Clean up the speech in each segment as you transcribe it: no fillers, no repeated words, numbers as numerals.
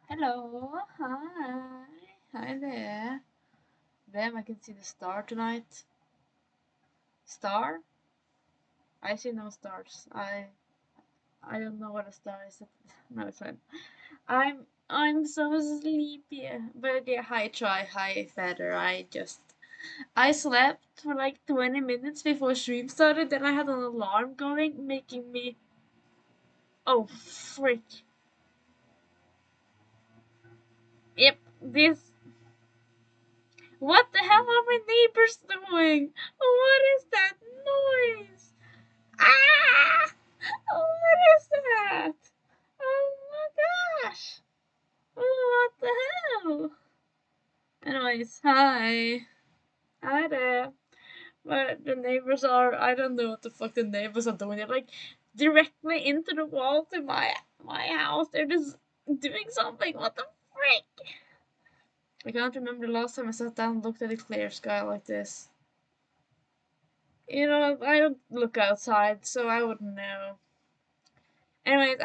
Hello, hi, hi there. Damn, I can see the star tonight. Star? I see no stars. I don't know what a star is. No, it's fine. I'm so sleepy. But yeah, hi Troy, hi Feather. I slept for like 20 minutes before stream started. Then I had an alarm going, making me. Oh freak! Yep, this. What the hell are my neighbors doing? What is that noise? Ah! What is that? Oh my gosh! What the hell? Anyways, hi. Hi there. But the neighbors are, I don't know what the fuck the neighbors are doing. They're like directly into the wall to my house. They're just doing something. What the frick? I can't remember the last time I sat down and looked at a clear sky like this. You know, I don't look outside, so I wouldn't know. Anyways,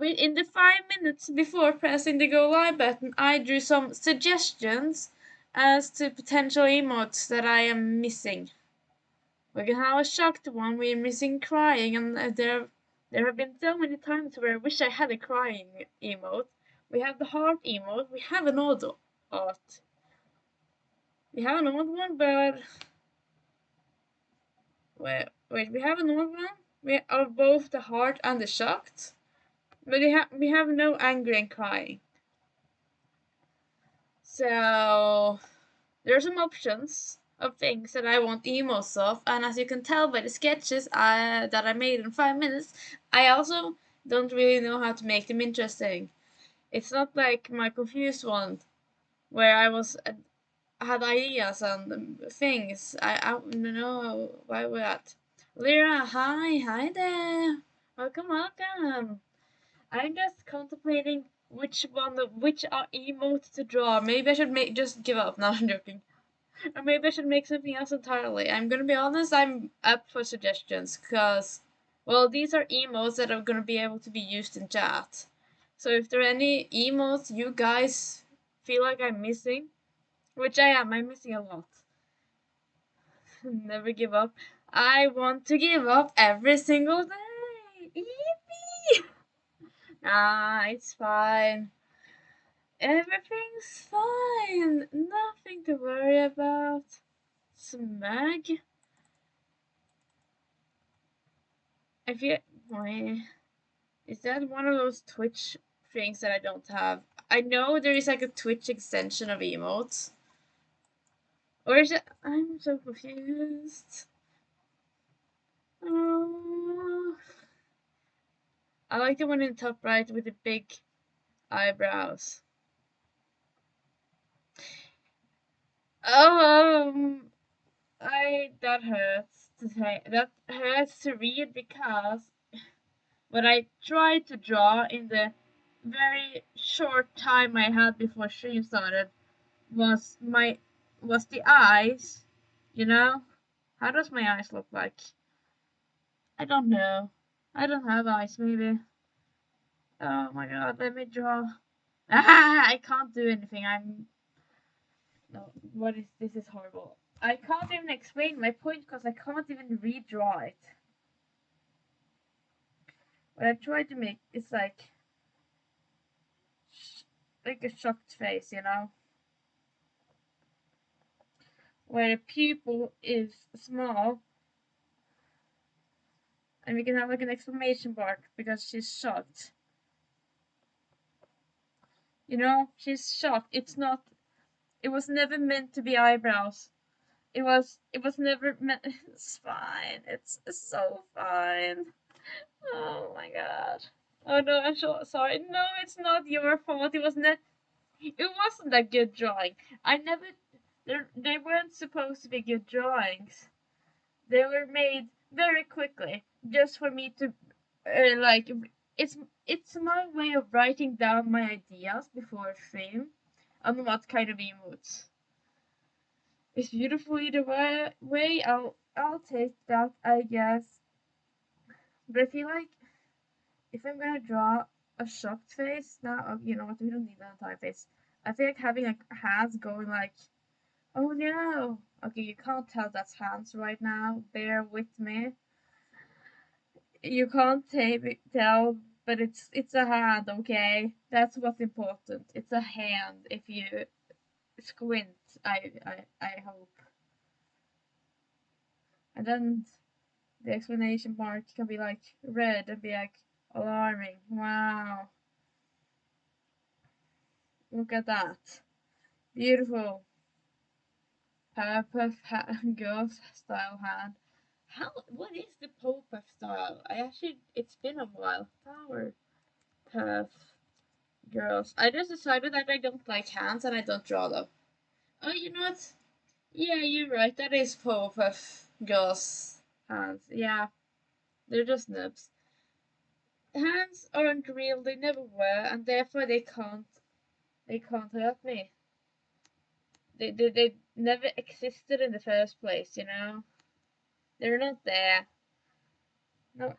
in the 5 minutes before pressing the go live button, I drew some suggestions as to potential emotes that I am missing. We can have a shocked one. We're missing crying, and there have been so many times where I wish I had a crying emote. We have the heart emote. We have an odd art. We have an odd one, but wait, we have an odd one. We are both the heart and the shocked, but we have no angry and crying. So there are some options of things that I want emotes of, and as you can tell by the sketches that I made in 5 minutes, I also don't really know how to make them interesting. It's not like my confused one, where had ideas and things. I don't know why we're at. Lyra, hi there. Welcome, welcome. I'm just contemplating which are emotes to draw. Maybe I should just give up. No, I'm joking. Or maybe I should make something else entirely. I'm gonna be honest, I'm up for suggestions, because, well, these are emotes that are gonna be able to be used in chat. So if there are any emotes you guys feel like I'm missing, which I'm missing a lot. Never give up. I want to give up every single day. Yippee! Nah, it's fine. Everything's fine. Nothing to worry about. Smug. I feel. Wait, is that one of those Twitch things that I don't have? I know there is like a Twitch extension of emotes. Or is it? I'm so confused. Oh. I like the one in the top right with the big eyebrows. Oh, that hurts to say. That hurts to read because what I tried to draw in the very short time I had before stream started was the eyes, you know? How does my eyes look like? I don't know. I don't have eyes, maybe. Oh my god, let me draw. Ah, I can't do anything. No, what is this? Is horrible. I can't even explain my point because I can't even redraw it. What I tried to make is like a shocked face, you know, where the pupil is small, and we can have like an exclamation mark because she's shocked. You know, she's shocked. It's not. It was never meant to be eyebrows. It was never meant. It's fine. It's so fine. Oh my god. Oh no, I'm so sorry. No, it's not your fault. It wasn't a good drawing. I never. They weren't supposed to be good drawings. They were made very quickly, just for me to, like. It's it's my way of writing down my ideas before a stream, on what kind of emotes. It's beautiful either way. I'll take that, I guess. But I feel like if I'm gonna draw, a shocked face. Now, you know what? We don't need an entire face. I feel like having like hands going like, oh no. Okay, you can't tell that's hands right now. Bear with me. You can't tell, but it's a hand. Okay, that's what's important. It's a hand. If you squint, I hope. And then the explanation mark can be like red and be like alarming. Wow, look at that. Beautiful. Powerpuff Girls style hand. How? What is the Powerpuff style? I actually, it's been a while. Powerpuff Girls. I just decided that I don't like hands and I don't draw them. Oh, you know what? Yeah, you're right. That is Powerpuff Girls hands. Yeah, they're just nubs. Hands aren't real. They never were, and therefore they can't. They can't hurt me. They never existed in the first place. You know, they're not there. No,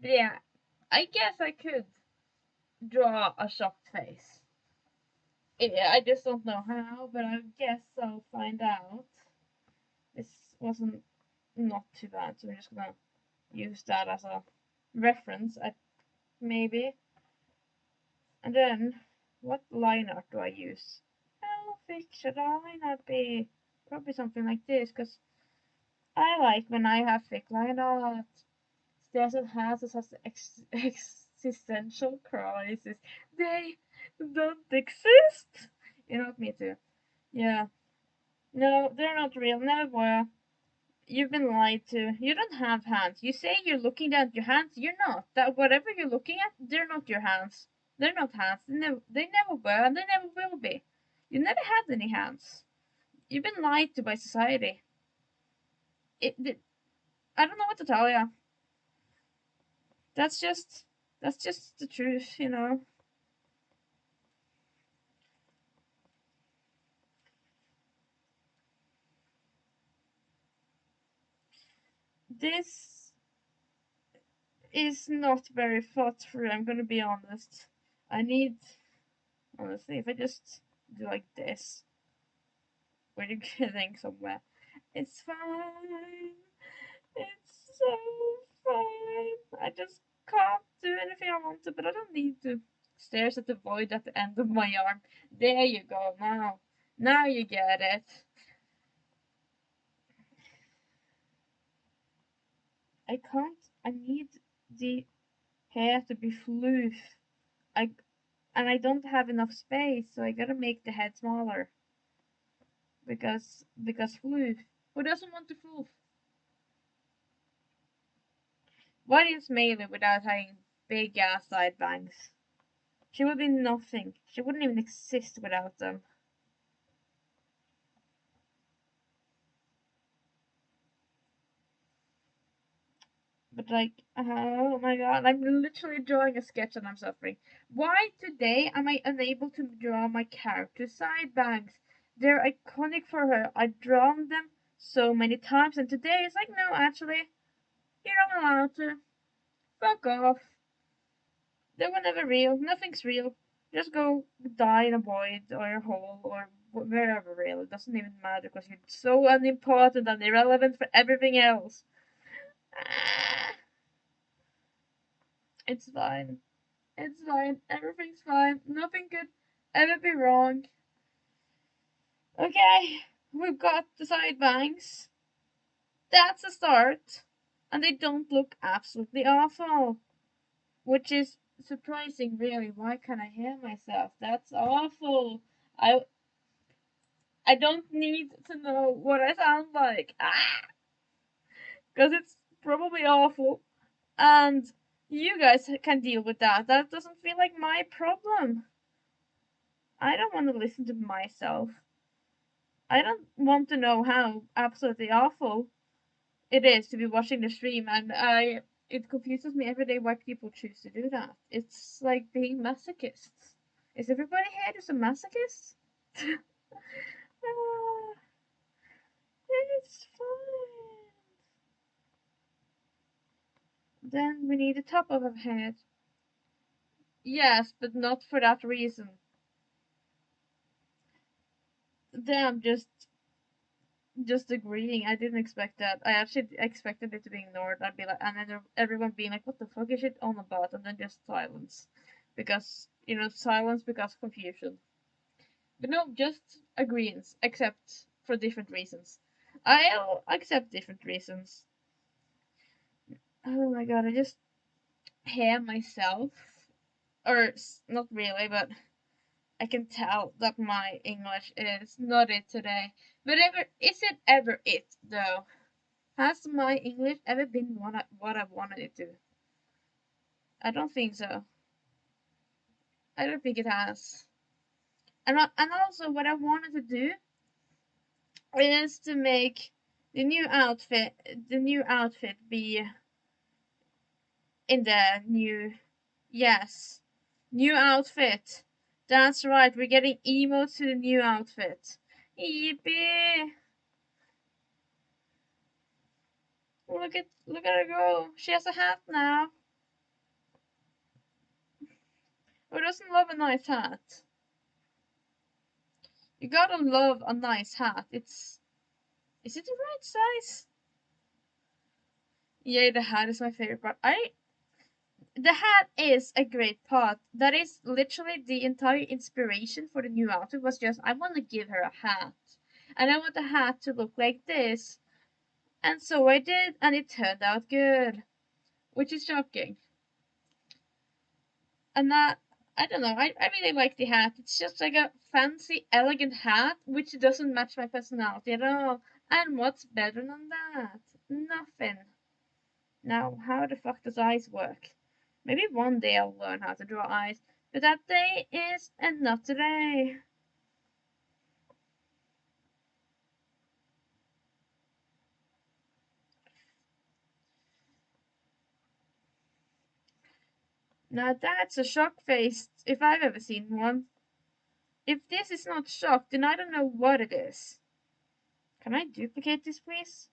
but yeah, I guess I could draw a shocked face. Yeah, I just don't know how, but I guess I'll find out. This wasn't not too bad, so we're just gonna use that as a reference, maybe. And then, what line art do I use? How thick should our line art be? Probably something like this, because I like when I have thick line art. Stairs and houses has existential crisis. They don't exist. You know, me too. Yeah. No, they're not real. Never were. You've been lied to. You don't have hands. You say you're looking at your hands. You're not. That whatever you're looking at, they're not your hands. They're not hands. They never were, and they never will be. You never had any hands. You've been lied to by society. I don't know what to tell you. That's just that's just the truth, you know. This is not very thought through. I'm gonna be honest. I need honestly, if I just do like this, where you're getting somewhere, it's fine. It's so fine. I just can't do anything I want to, but I don't need to. Stares at the void at the end of my arm. There you go. Now you get it. I can't. I need the hair to be floof. I and I don't have enough space, so I gotta make the head smaller because floof. Who doesn't want to floof? What is Melee without having big ass side bangs? She would be nothing. She wouldn't even exist without them. But like, oh my god, I'm literally drawing a sketch and I'm suffering. Why today am I unable to draw my character's side bangs? They're iconic for her. I've drawn them so many times, and today it's like, no, actually, you're not allowed to. Fuck off. They were never real. Nothing's real. Just go die in a void or a hole or wherever real. It doesn't even matter because you're so unimportant and irrelevant for everything else. Ah, it's fine. It's fine. Everything's fine. Nothing could ever be wrong. Okay, we've got the side bangs. That's a start. And they don't look absolutely awful. Which is surprising, really. Why can't I hear myself? That's awful. I I don't need to know what I sound like. Ah, because it's probably awful. And you guys can deal with that. That doesn't feel like my problem. I don't want to listen to myself. I don't want to know how absolutely awful it is to be watching the stream, and I it confuses me every day why people choose to do that. It's like being masochists. Is everybody here just a masochist? Ah, it's fine. Then we need the top of her head. Yes, but not for that reason. Damn, just agreeing. I didn't expect that. I actually expected it to be ignored. I'd be like, and then everyone being like, "What the fuck is it on about?" And then just silence, because silence because confusion. But no, just agreements, except for different reasons. I'll accept different reasons. Oh my god, I just hear myself, or not really, but I can tell that my English is not it today. But is it ever it though? Has my English ever been what I wanted it to? I don't think so. I don't think it has. And also what I wanted to do is to make the new outfit be in the new, yes, new outfit. That's right, we're getting emo to the new outfit. Yippee! Look at her go. She has a hat now. Who doesn't love a nice hat? You gotta love a nice hat. Is it the right size? Yeah, the hat is my favorite part. The hat is a great part. That is literally the entire inspiration for the new outfit was just I want to give her a hat. And I want the hat to look like this. And so I did, and it turned out good. Which is shocking. And that I don't know, I really like the hat. It's just like a fancy, elegant hat which doesn't match my personality at all. And what's better than that? Nothing. Now, how the fuck does eyes work? Maybe one day I'll learn how to draw eyes, but that day is and not today. Now that's a shock face if I've ever seen one. If this is not shock, then I don't know what it is. Can I duplicate this, please?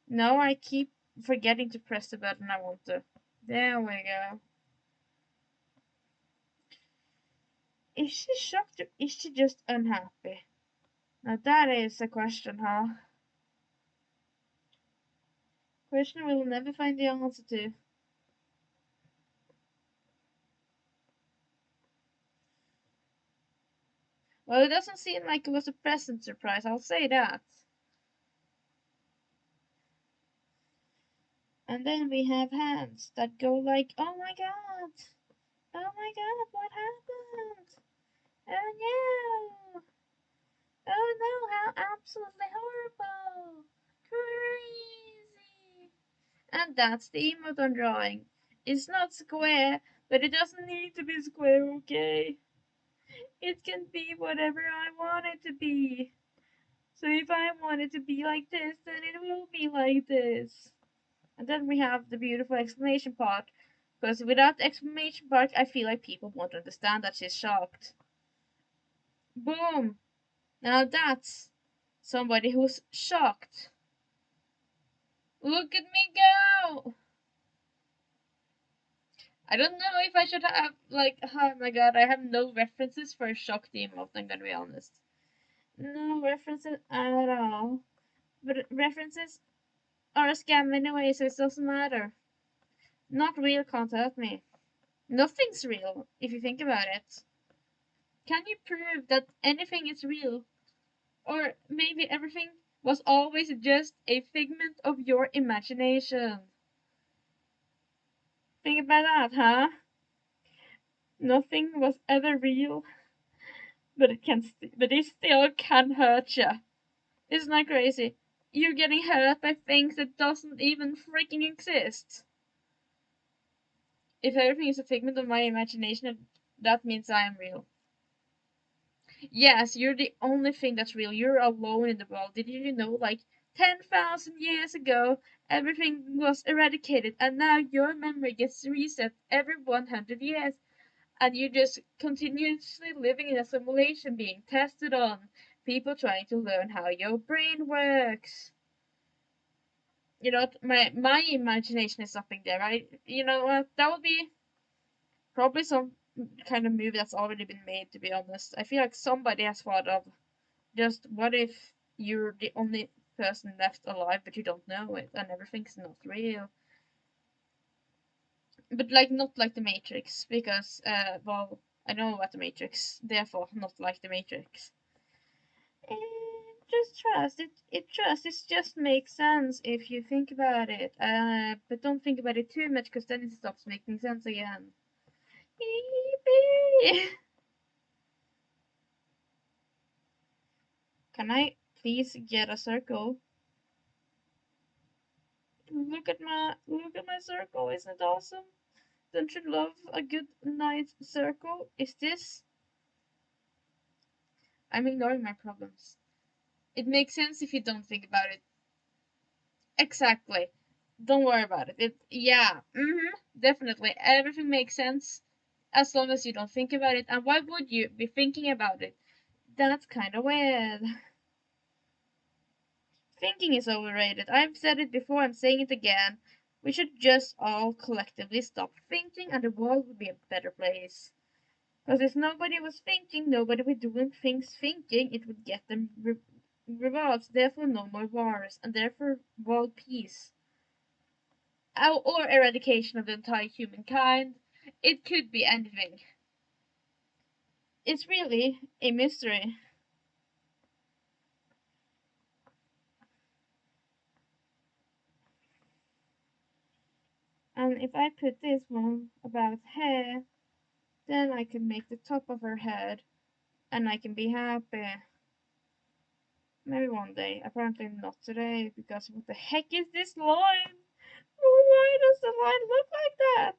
No, I keep forgetting to press the button I want to. There we go. Is she shocked or is she just unhappy? Now that is a question, huh? Question we'll never find the answer to. Well, it doesn't seem like it was a pleasant surprise, I'll say that. And then we have hands that go like, oh my god, what happened? Oh no, oh no, how absolutely horrible, crazy. And that's the emote I'm drawing. It's not square, but it doesn't need to be square, okay? It can be whatever I want it to be. So if I want it to be like this, then it will be like this. And then we have the beautiful explanation part. Because without the explanation part, I feel like people won't understand that she's shocked. Boom! Now that's somebody who's shocked. Look at me go! I don't know if I should have, like, oh my god, I have no references for a shocked emote, I'm gonna be honest. No references at all. But references are a scam anyway, so it doesn't matter. Not real can't hurt me. Nothing's real, if you think about it. Can you prove that anything is real? Or maybe everything was always just a figment of your imagination? Think about that, huh? Nothing was ever real, but it still can hurt you. Isn't that crazy? You're getting hurt by things that doesn't even freaking exist. If everything is a figment of my imagination, that means I am real. Yes, you're the only thing that's real. You're alone in the world. Did you know, like 10,000 years ago, everything was eradicated, and now your memory gets reset every 100 years, and you're just continuously living in a simulation being tested on, people trying to learn how your brain works. My imagination is something there, right? You know what? That would be probably some kind of movie that's already been made, to be honest. I feel like somebody has thought of just what if you're the only person left alive but you don't know it and everything's not real. But like not like the Matrix, because well, I know about the Matrix, therefore not like the Matrix. Just trust it. It just makes sense if you think about it. But don't think about it too much, because then it stops making sense again. Can I please get a circle? Look at my circle. Isn't it awesome? Don't you love a good nice circle? Is this? I'm ignoring my problems. It makes sense if you don't think about it. Exactly. Don't worry about it. Yeah. Definitely. Everything makes sense as long as you don't think about it. And why would you be thinking about it? That's kind of weird. Thinking is overrated. I've said it before, I'm saying it again. We should just all collectively stop thinking and the world would be a better place. Because if nobody was thinking, nobody would doing things thinking, it would get them rewards. Therefore, no more wars, and therefore, world peace. Or eradication of the entire humankind. It could be anything. It's really a mystery. And if I put this one about hair, then I can make the top of her head, and I can be happy. Maybe one day. Apparently not today, because what the heck is this line? Why does the line look like that?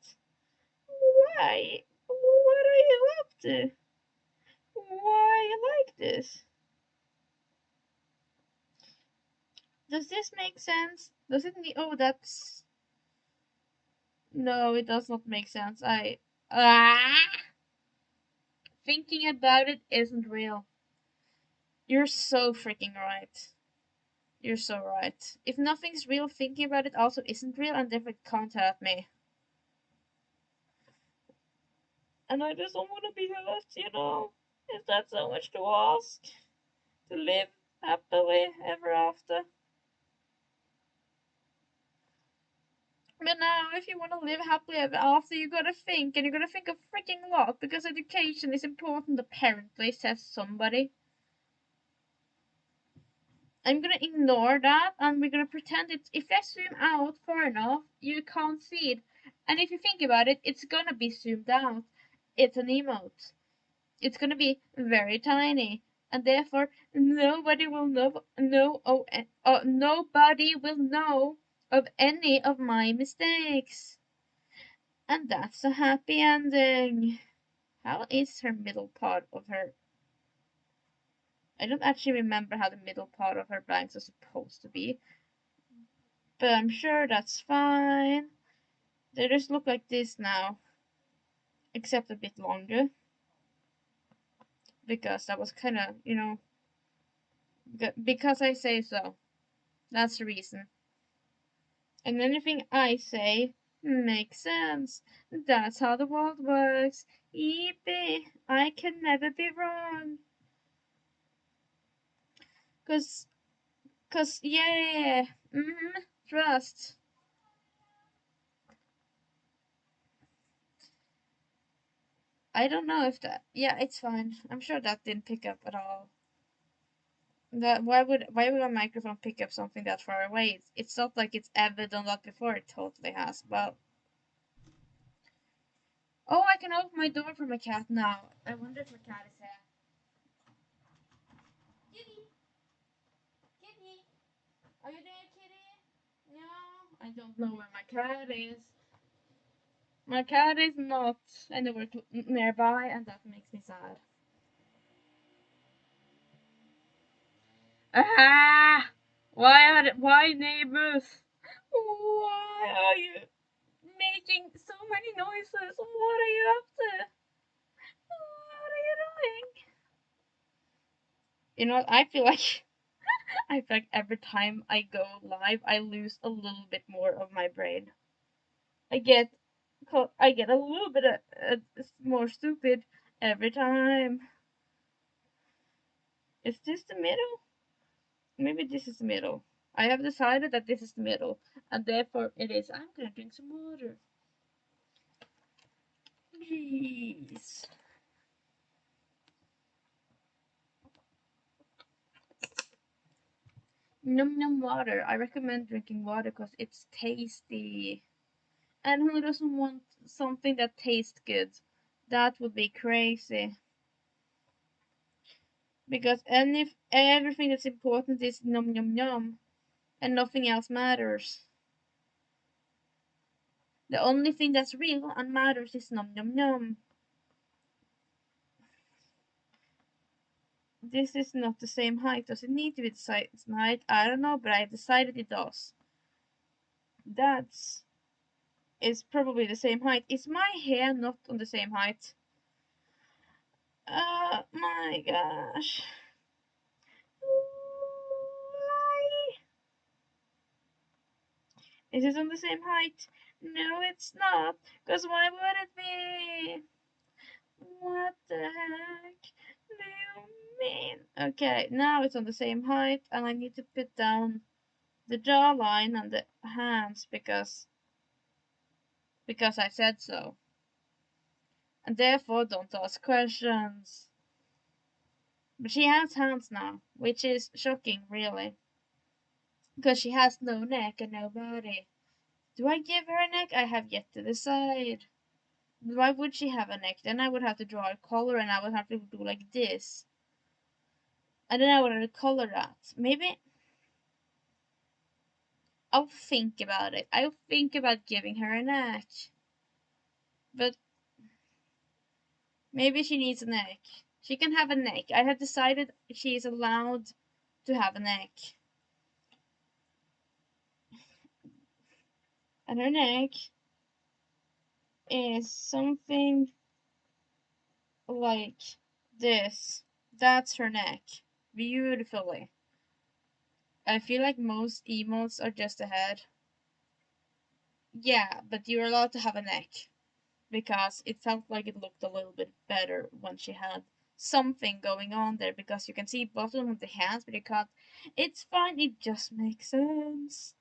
Why? What are you up to? Why you like this? Does this make sense? Does it need? Oh, that's. No, it does not make sense. Thinking about it isn't real. You're so freaking right. You're so right. If nothing's real, thinking about it also isn't real, and therefore it can't hurt me. And I just don't want to be hurt, you know? Is that so much to ask? To live happily ever after? But now, if you want to live happily ever after, you gotta think, and you gotta think a freaking lot, because education is important, apparently, says somebody. I'm gonna ignore that, and we're gonna pretend it's. If I zoom out far enough, you can't see it. And if you think about it, it's gonna be zoomed out. It's an emote. It's gonna be very tiny, and therefore nobody will nobody will know of any of my mistakes. And that's a happy ending. How is her middle part of her? I don't actually remember how the middle part of her bangs are supposed to be, but I'm sure that's fine. They just look like this now, except a bit longer, because that was kind of, because I say so. That's the reason. And anything I say makes sense. That's how the world works. Yippee! I can never be wrong. Cause, yeah. Trust. I don't know if that. Yeah, it's fine. I'm sure that didn't pick up at all. That why would a microphone pick up something that far away? It's not like it's ever done that before. It totally has. But oh, I can open my door for my cat now. I wonder if my cat is here. Kitty, kitty, are you there, kitty? No, I don't know where my cat is. My cat is not anywhere nearby, and that makes me sad. Ah! Why neighbors? Why are you making so many noises? What are you up to? What are you doing? You know what? I feel like every time I go live, I lose a little bit more of my brain. I get I get a little bit more stupid every time. Is this the middle? Maybe this is the middle. I have decided that this is the middle, and therefore it is. I'm gonna drink some water. Jeez. Num num water. I recommend drinking water because it's tasty. And who doesn't want something that tastes good? That would be crazy. Because everything that's important is num num num, and nothing else matters. The only thing that's real and matters is num num num. This is not the same height. Does it need to be the same height? I don't know, but I decided it does. That's is probably the same height. Is my hair not on the same height? My gosh. Why? Is it on the same height? No, it's not. Because why would it be? What the heck do you mean? Okay, now it's on the same height, and I need to put down the jawline and the hands because I said so. And therefore don't ask questions. But she has hands now, which is shocking, really. Because she has no neck and no body. Do I give her a neck? I have yet to decide. Why would she have a neck? Then I would have to draw a color and I would have to do like this. And then I would have to color that. Maybe I'll think about it. I'll think about giving her a neck. But maybe she needs a neck. She can have a neck. I have decided she is allowed to have a neck. And her neck is something like this. That's her neck. Beautifully. I feel like most emotes are just a head. Yeah, but you're allowed to have a neck. Because it felt like it looked a little bit better when she had something going on there. Because you can see bottom of the hands, but you can't. It's fine, it just makes sense.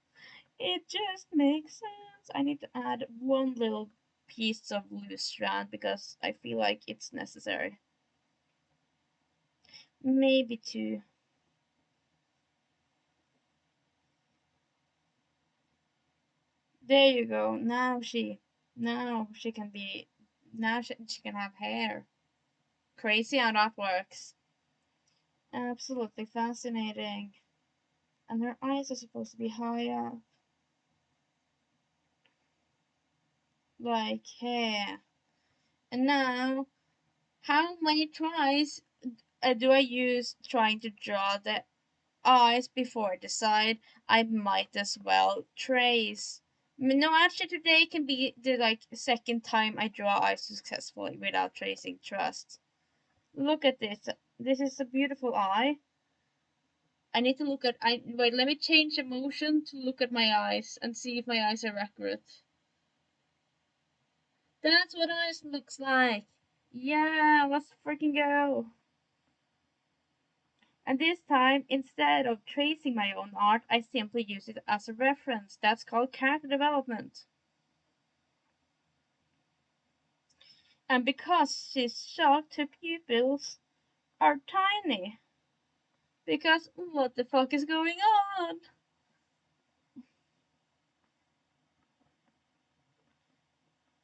It just makes sense. I need to add one little piece of loose strand because I feel like it's necessary. Maybe two. There you go. Now she can be, now she can have hair. Crazy how that works. Absolutely fascinating. And her eyes are supposed to be high up, like hair. And now, how many tries do I use trying to draw the eyes before I decide I might as well trace? No, actually, today can be the second time I draw eyes successfully without tracing. Trust. Look at this. This is a beautiful eye. I need to look at. I wait. Let me change emotion to look at my eyes and see if my eyes are accurate. That's what eyes looks like. Yeah, let's freaking go. And this time, instead of tracing my own art, I simply use it as a reference. That's called character development. And because she's shocked, her pupils are tiny. Because what the fuck is going on?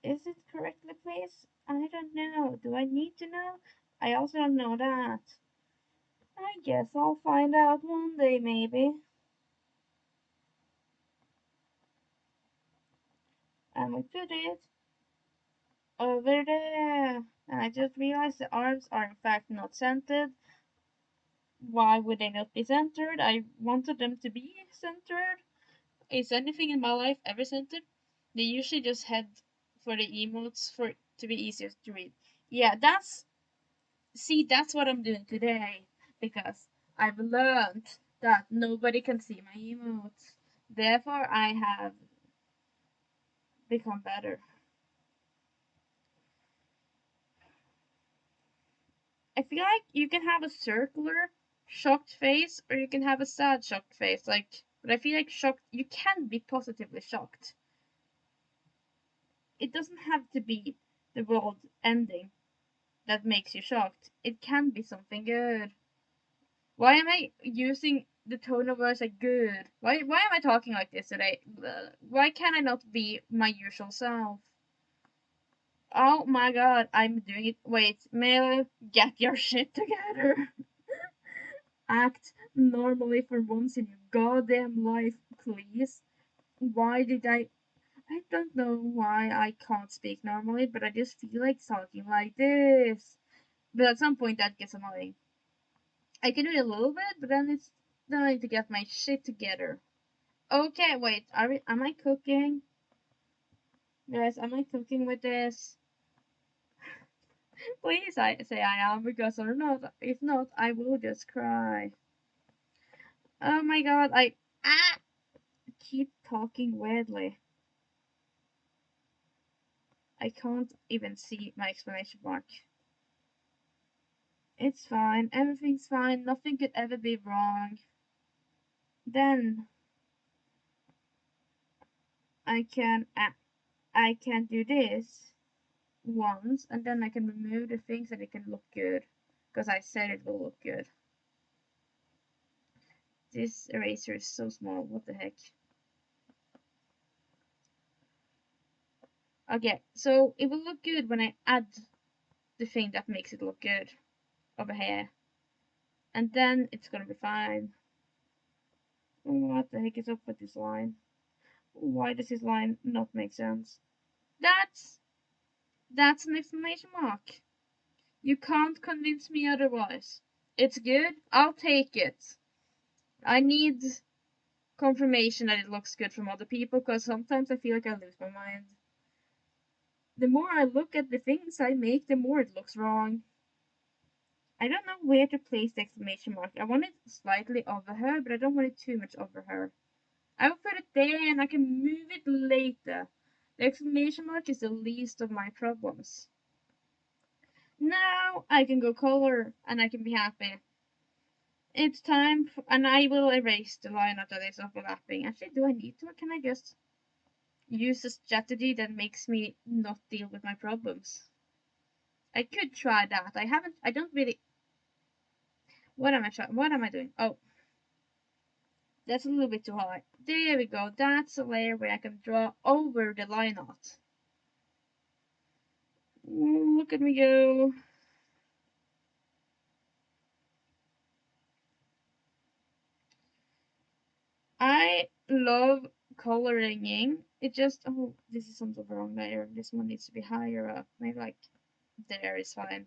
Is it correctly placed? I don't know. Do I need to know? I also don't know that. I guess I'll find out one day, maybe. And we put it over there. And I just realized the arms are in fact not centered. Why would they not be centered? I wanted them to be centered. Is anything in my life ever centered? They usually just head for the emotes for to be easier to read. Yeah, that's what I'm doing today because I've learned that nobody can see my emotes. Therefore, I have become better. I feel like you can have a circular shocked face or you can have a sad shocked face. Like, but I feel like shocked, you can be positively shocked. It doesn't have to be the world ending that makes you shocked. It can be something good. Why am I using the tone of voice like good? Why am I talking like this today? Why can I not be my usual self? Oh my god, I'm doing it. Wait, Mel, get your shit together. Act normally for once in your goddamn life, please. Why did I don't know why I can't speak normally, but I just feel like talking like this. But at some point that gets annoying. I can do it a little bit, but then I need to get my shit together. Okay, wait, am I cooking? Guys, am I cooking with this? Please I say I am, because or not, if not, I will just cry. Oh my god, I keep talking weirdly. I can't even see my exclamation mark. It's fine, everything's fine, nothing could ever be wrong. Then I can I can do this once, and then I can remove the things and it can look good, because I said it will look good. This eraser is so small, what the heck. Okay, so it will look good when I add the thing that makes it look good over here. And then it's gonna be fine. What the heck is up with this line? Why does this line not make sense? That's that's an exclamation mark. You can't convince me otherwise. It's good, I'll take it. I need confirmation that it looks good from other people, because sometimes I feel like I lose my mind. The more I look at the things I make, the more it looks wrong. I don't know where to place the exclamation mark. I want it slightly over her, but I don't want it too much over her. I will put it there and I can move it later. The exclamation mark is the least of my problems. Now I can go color and I can be happy. It's time, and I will erase the line that is overlapping. Actually, do I need to, or can I just use a strategy that makes me not deal with my problems? I could try that. I don't really. What am I trying? What am I doing? Oh, that's a little bit too high. There we go. That's a layer where I can draw over the line art. Look at me go. I love coloring in. It just, oh, this is on the wrong layer. This one needs to be higher up. Maybe like there is fine.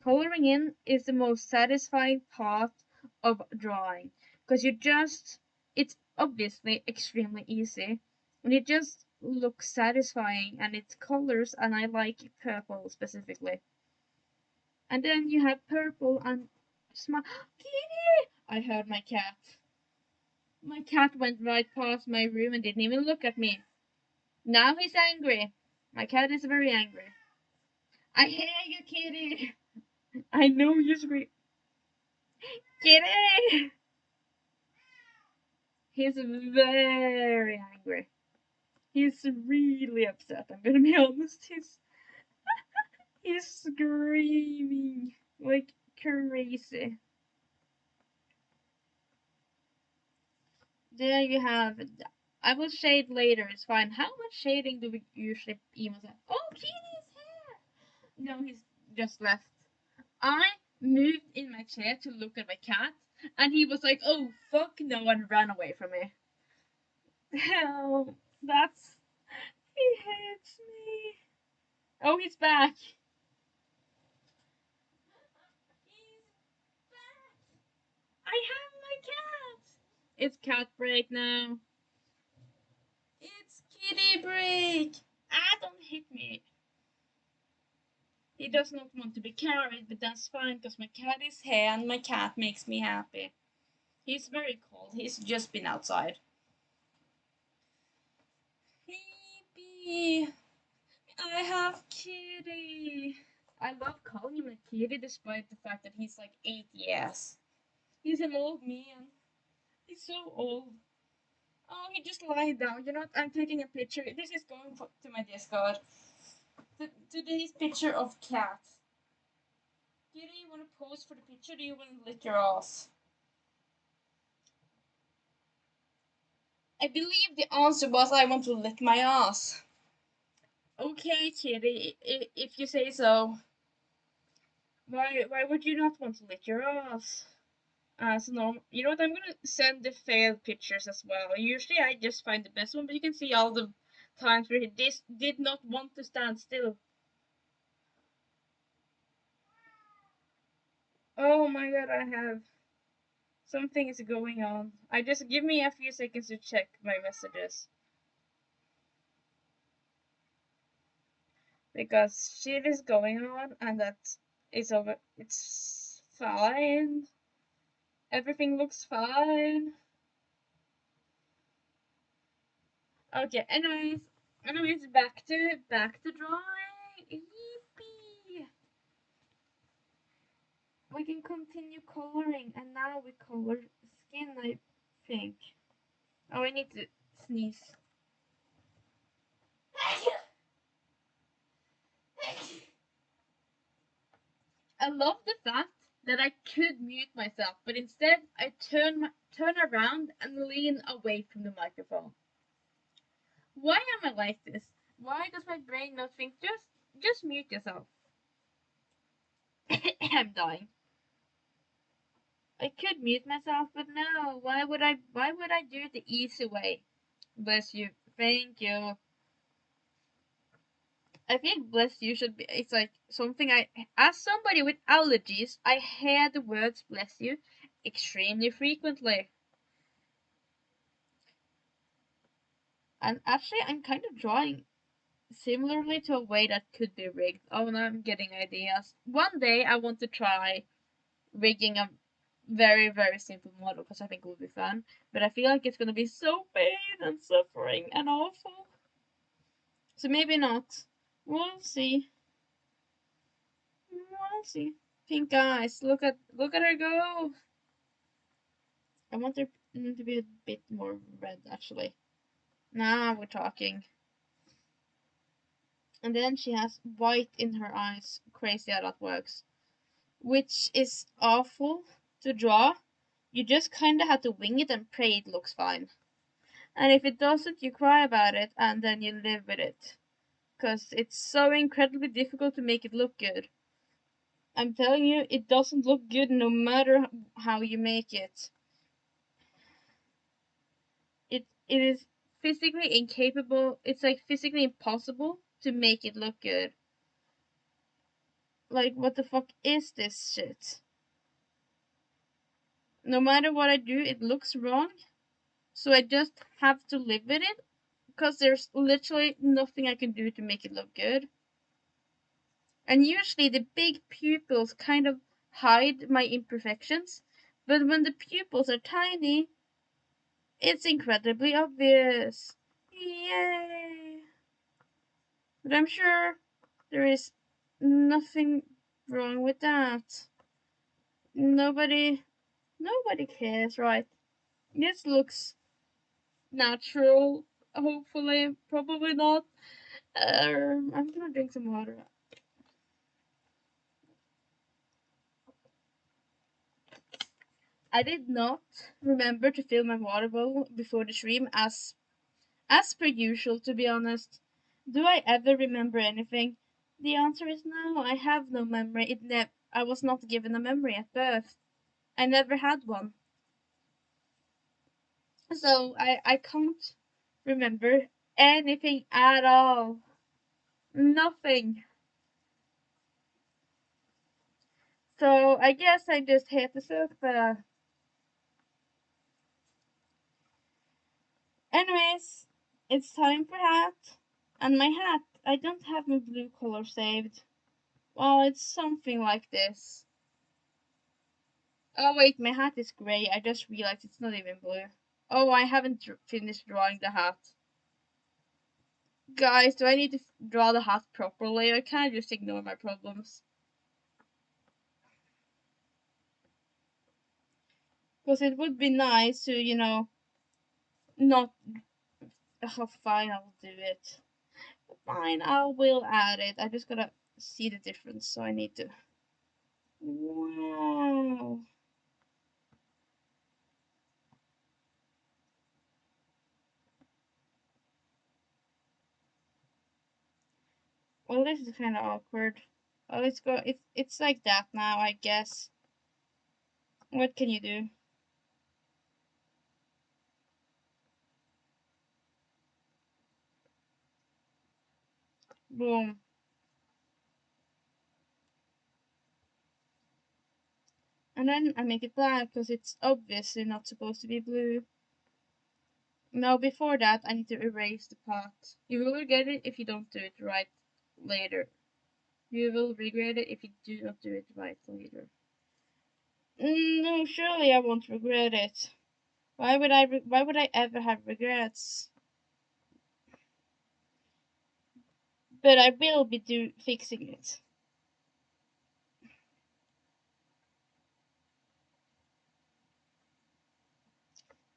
Coloring in is the most satisfying part of drawing, because it's obviously extremely easy and it just looks satisfying, and it's colors, and I like purple specifically. And then you have purple and smile. Kitty! I heard my cat. My cat went right past my room and didn't even look at me. Now he's angry. My cat is very angry. I hear you, Kitty. I know you scream. Kitty! He's very angry. He's really upset. I'm gonna be honest. He's screaming like crazy. There you have it. I will shade later. It's fine. How much shading do we usually even say? Oh, Kitty's here. No, he's just left. I moved in my chair to look at my cat, and he was like, "Oh fuck no," and ran away from me. Hell, that's he hates me. Oh, he's back. He's back. I have my cat. It's cat break now. It's kitty break. Ah, don't hit me. He does not want to be carried, but that's fine because my cat is here and my cat makes me happy. He's very cold. He's just been outside. Baby, I have kitty. I love calling him a kitty despite the fact that he's like 8 years. He's an old man. He's so old. Oh, he just lied down. You know what? I'm taking a picture. This is going to my Discord. Today's picture of cat. Kitty, you want to pose for the picture? Or do you want to lick your ass? I believe the answer was I want to lick my ass. Okay, Kitty, if you say so. Why would you not want to lick your ass? So no, you know what? I'm gonna send the failed pictures as well. Usually I just find the best one, but you can see all the times where he did not want to stand still. Oh my god, I have something is going on. I just give me a few seconds to check my messages because shit is going on, and that is over. It's fine. Everything looks fine. Okay. Anyways, back to drawing. Yippee! We can continue coloring, and now we color skin. I think. Oh, I need to sneeze. I love the fact that I could mute myself, but instead I turn around and lean away from the microphone. Why am I like this? Why does my brain not think just mute yourself? I'm dying. I could mute myself, but no. Why would I do it the easy way? Bless you. Thank you. I think bless you should be it's like something as somebody with allergies, I hear the words bless you extremely frequently. And actually I'm kind of drawing similarly to a way that could be rigged. Oh, now I'm getting ideas. One day I want to try rigging a very, very simple model because I think it will be fun. But I feel like it's gonna be so pain and suffering and awful. So maybe not. We'll see. We'll see. Pink eyes. Look at her go. I want her to be a bit more red actually. Now we're talking. And then she has white in her eyes. Crazy how that works. Which is awful to draw. You just kinda have to wing it and pray it looks fine. And if it doesn't, you cry about it and then you live with it. Because it's so incredibly difficult to make it look good. I'm telling you, it doesn't look good no matter how you make it. It is physically incapable, it's like physically impossible to make it look good. Like, what the fuck is this shit? No matter what I do, it looks wrong. So I just have to live with it because there's literally nothing I can do to make it look good. And usually the big pupils kind of hide my imperfections, but when the pupils are tiny, it's incredibly obvious. Yay! But I'm sure there is nothing wrong with that. Nobody cares, right? This looks natural. Hopefully, probably not. I'm gonna drink some water. I did not remember to fill my water bottle before the stream, as per usual. To be honest, do I ever remember anything? The answer is no. I have no memory. I was not given a memory at birth. I never had one. So I can't remember anything at all. Nothing. So I guess I just hate the sofa. Anyways, it's time for hat. And my hat, I don't have my blue color saved. Well, it's something like this. Oh wait, my hat is grey. I just realized it's not even blue. Oh, I haven't finished drawing the hat. Guys, do I need to draw the hat properly, or can I just ignore my problems? Because it would be nice to, not. Oh, fine, I'll do it. Fine, I will add it. I just gotta see the difference, so I need to. Wow. Well, this is kind of awkward. Oh, let's go. It's like that now, I guess. What can you do? Boom. And then I make it black because it's obviously not supposed to be blue. Now, before that, I need to erase the part. You will regret it if you don't do it right later. You will regret it if you do not do it right later. No, surely I won't regret it. Why would I ever have regrets? But I will be fixing it.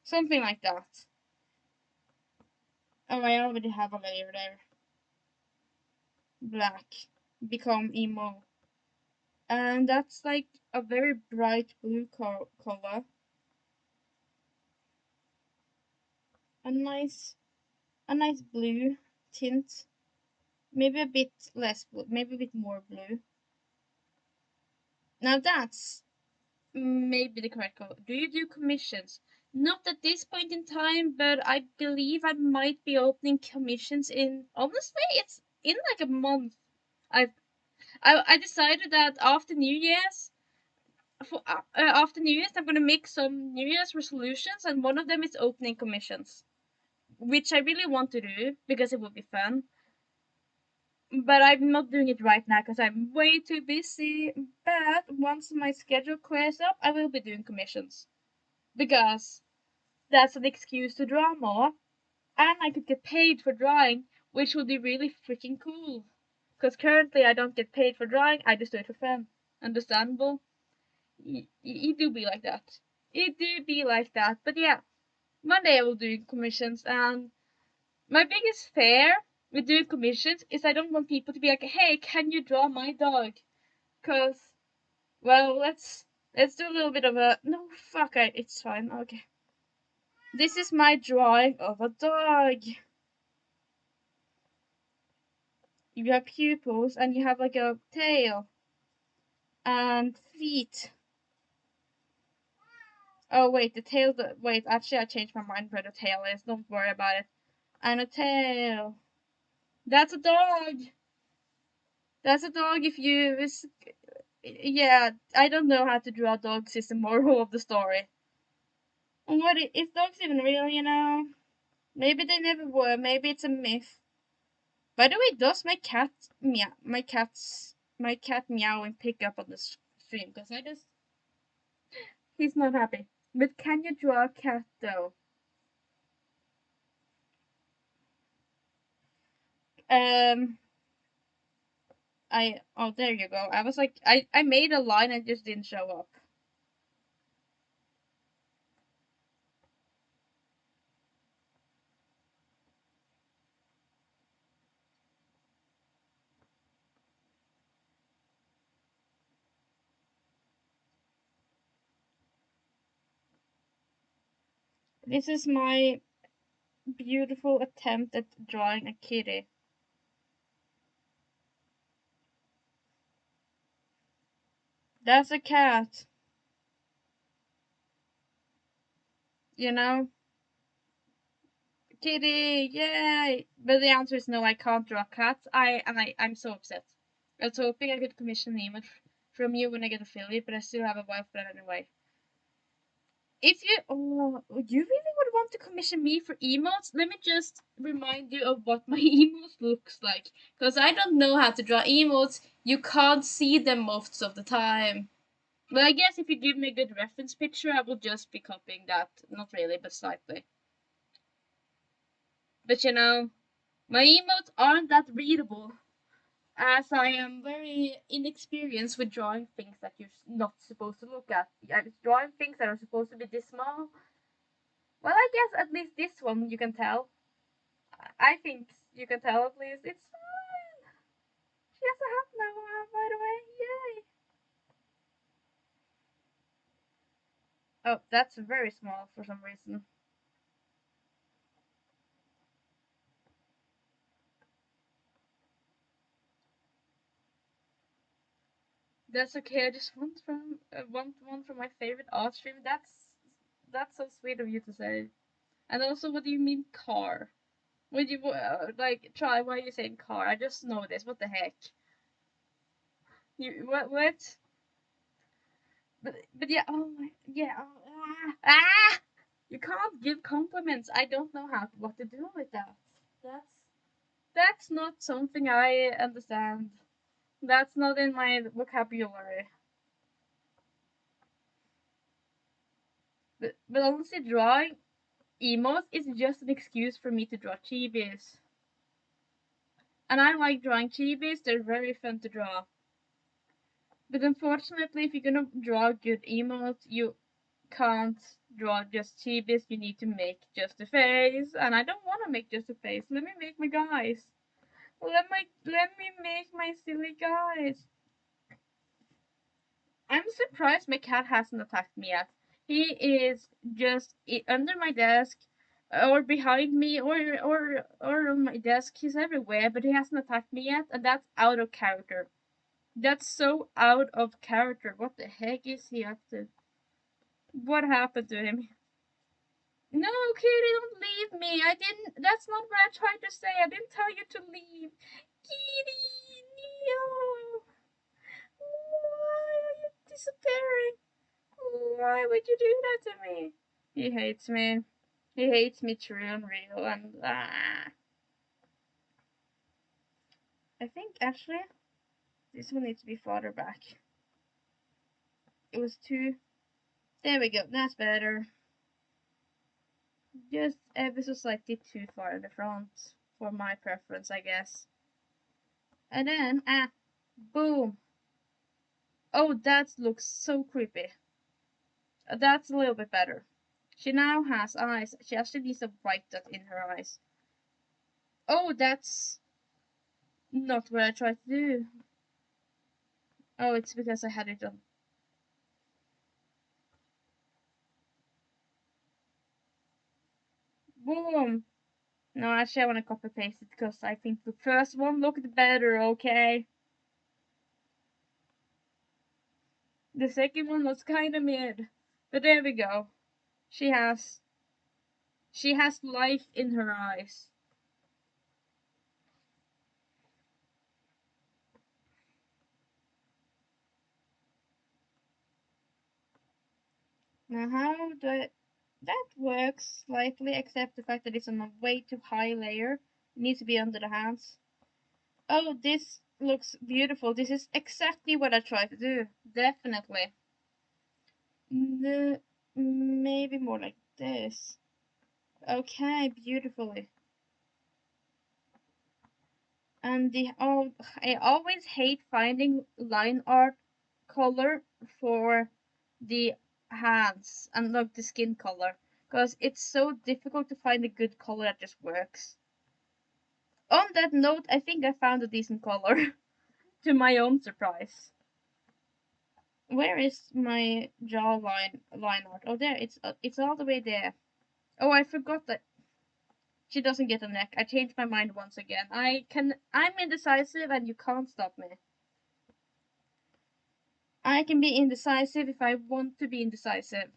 Something like that. Oh, I already have a layer there. Black. Become emo. And that's like a very bright blue color. A nice, a nice blue tint. Maybe a bit less blue, maybe a bit more blue. Now that's maybe the correct color. Do you do commissions? Not at this point in time, but I believe I might be opening commissions in, honestly, it's in like a month. I I decided that after New Year's, after New Year's, I'm gonna make some New Year's resolutions, and one of them is opening commissions, which I really want to do because it would be fun. But I'm not doing it right now because I'm way too busy. But once my schedule clears up, I will be doing commissions because that's an excuse to draw more, and I could get paid for drawing, which would be really freaking cool. Because currently I don't get paid for drawing, I just do it for fun. Understandable? It do be like that. It do be like that. But yeah, Monday I will do commissions, and my biggest fear with doing commissions is I don't want people to be like, "Hey, can you draw my dog?" Cause, well, let's do a little bit of a no fuck. It's fine. Okay, this is my drawing of a dog. You have pupils and you have like a tail and feet. Oh wait, the tail. Wait, actually, I changed my mind where the tail is. Don't worry about it. And a tail. That's a dog. That's a dog. If you, yeah, I don't know how to draw dogs. Is the moral of the story. And is dogs even real? Maybe they never were. Maybe it's a myth. By the way, does my cat meow? My cat meowing pick up on the stream? Because I just he's not happy. But can you draw a cat though? Um, oh there you go. I was like I made a line and just didn't show up. This is my beautiful attempt at drawing a kitty. That's a cat. You know, kitty, yay! But the answer is no. I can't draw cats. I'm so upset. I was hoping I could commission an image from you when I get affiliate, but I still have a wife for that anyway. If you really would want to commission me for emotes, let me just remind you of what my emotes looks like. Because I don't know how to draw emotes. You can't see them most of the time. But I guess if you give me a good reference picture, I will just be copying that. Not really, but slightly. But My emotes aren't that readable, as I am very inexperienced with drawing things that you're not supposed to look at. I'm drawing things that are supposed to be this small. Well, I guess at least this one you can tell. I think you can tell at least. It's fine. She has a hat now, by the way. Yay! Oh, that's very small for some reason. That's okay. I just want one from my favorite art stream. That's so sweet of you to say. And also, what do you mean car? Would you like try? Why are you saying car? I just know this. What the heck? You what? But yeah. Oh my yeah. Ah! You can't give compliments. I don't know what to do with that. That's that's not something I understand. That's not in my vocabulary. But honestly, drawing emotes is just an excuse for me to draw chibis. And I like drawing chibis, they're very fun to draw. But unfortunately, if you're gonna draw good emotes, you can't draw just chibis, you need to make just a face. And I don't want to make just a face. Let me make my guys. Let me make my silly guys. I'm surprised my cat hasn't attacked me yet. He is just under my desk, or behind me, or on my desk. He's everywhere, but he hasn't attacked me yet, and that's out of character. That's so out of character. What the heck is he up to? What happened to him? No, Kitty, don't leave me. I didn't. That's not what I tried to say. I didn't tell you to leave. Kitty, no. Why are you disappearing? Why would you do that to me? He hates me. He hates me true and real, and I think actually this one needs to be farther back. It was too. There we go. That's better. Just ever so slightly too far in the front for my preference, I guess. And then boom. Oh, that looks so creepy. That's a little bit better. She now has eyes. She actually needs a white dot in her eyes. Oh, that's not what I tried to do. Oh, it's because I had it on. Boom. No, actually, I want to copy paste it because I think the first one looked better, okay? The second one was kind of mid. But there we go. She has. She has life in her eyes. Now, how do I. That works slightly, except the fact that it's on a way too high layer. It needs to be under the hands. Oh, this looks beautiful. This is exactly what I tried to do. Definitely. The, maybe more like this. Okay, beautifully. And I always hate finding line art color for the hands and like the skin color because it's so difficult to find a good color that just works. On that note, I think I found a decent color to my own surprise. Where is my jawline line art? Oh, there. It's all the way there. Oh, I forgot that she doesn't get a neck. I changed my mind once again. I'm indecisive and you can't stop me. I can be indecisive if I want to be indecisive.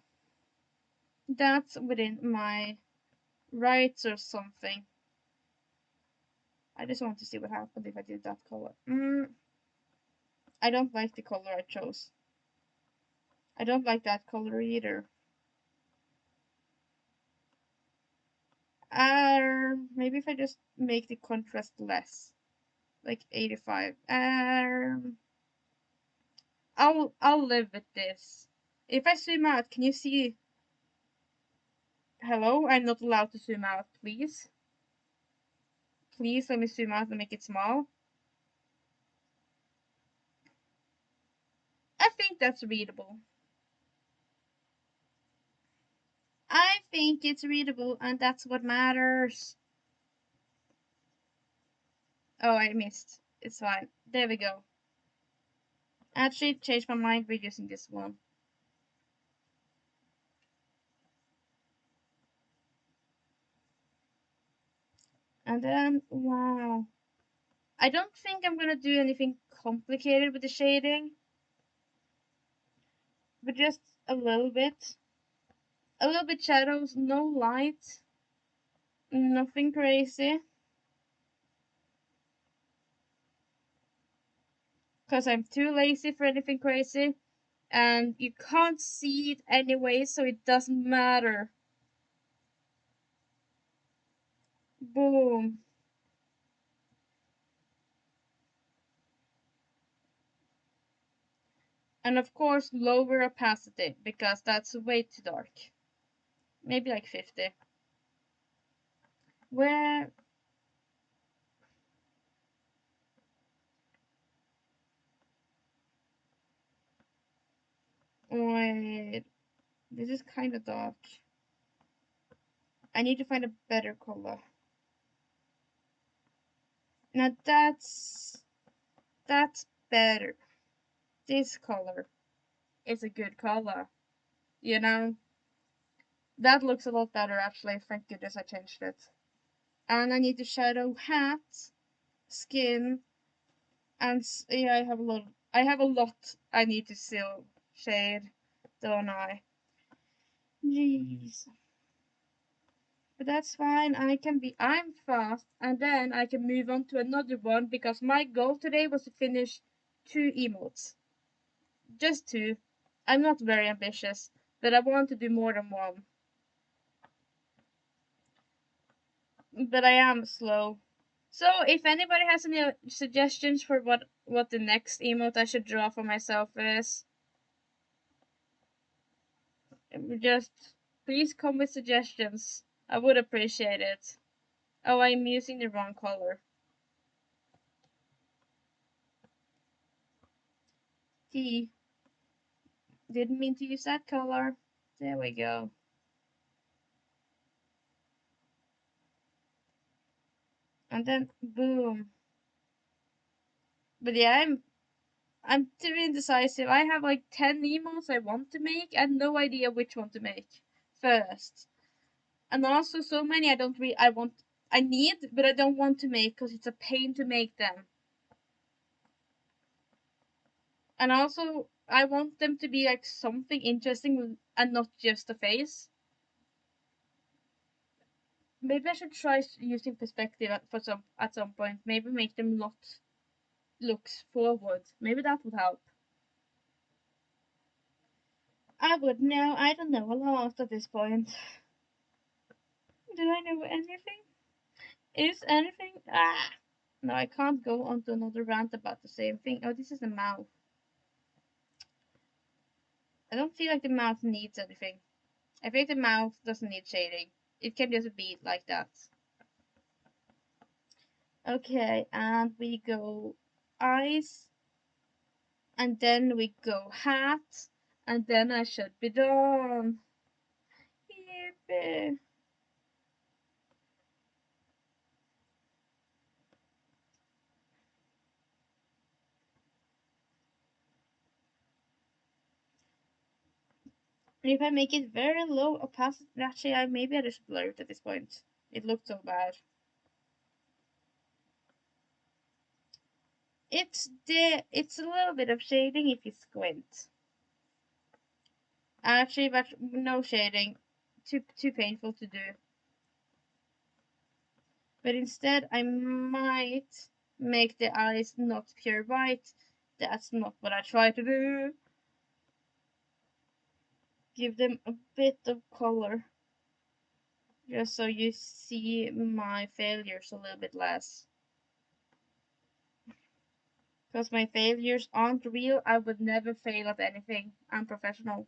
That's within my rights or something. I just want to see what happened if I did that color. I don't like the color I chose. I don't like that color either. Maybe if I just make the contrast less, like 85. I'll live with this. If I zoom out, can you see? Hello, I'm not allowed to zoom out, please. please let me zoom out and make it small. I think that's readable. I think it's readable, and that's what matters. Oh, I missed. It's fine. There we go. Actually, changed my mind. We're using this one. And then, wow. I don't think I'm gonna do anything complicated with the shading, but just a little bit. A little bit shadows, no light, nothing crazy. Because I'm too lazy for anything crazy. And you can't see it anyway, so it doesn't matter. Boom. And of course, lower opacity, because that's way too dark. Maybe like 50. Where... Wait. This is kind of dark. I need to find a better color. Now that's better. This color is a good color. You know? That looks a lot better actually. Thank goodness I changed it. And I need to shadow hat, skin, and yeah, I have a lot I need to still shade, don't I? Jeez. But that's fine. I'm fast, and then I can move on to another one because my goal today was to finish 2 emotes. Just 2. I'm not very ambitious, but I want to do more than one. But I am slow. So if anybody has any suggestions for what the next emote I should draw for myself is, just please come with suggestions. I would appreciate it. Oh, I'm using the wrong color. T. Didn't mean to use that color. There we go. And then boom. But yeah, I'm too indecisive. I have like 10 emotes I want to make and no idea which one to make first. And also so many I need, but I don't want to make because it's a pain to make them. And also I want them to be like something interesting and not just a face. Maybe I should try using perspective at some point. Maybe make them not looks forward. Maybe that would help. I would know. I don't know a lot at this point. Do I know anything? Is anything? Ah! No, I can't go on to another rant about the same thing. Oh, this is the mouth. I don't feel like the mouth needs anything. I think the mouth doesn't need shading. It can just be like that. Okay, and we go eyes. And then we go hat. And then I should be done. Yippee. If I make it very low opacity, actually, maybe I just blur it at this point. It looked so bad. It's a little bit of shading if you squint. Actually, but no shading. Too painful to do. But instead, I might make the eyes not pure white. That's not what I try to do. Give them a bit of color. Just so you see my failures a little bit less. Because my failures aren't real, I would never fail at anything. I'm professional.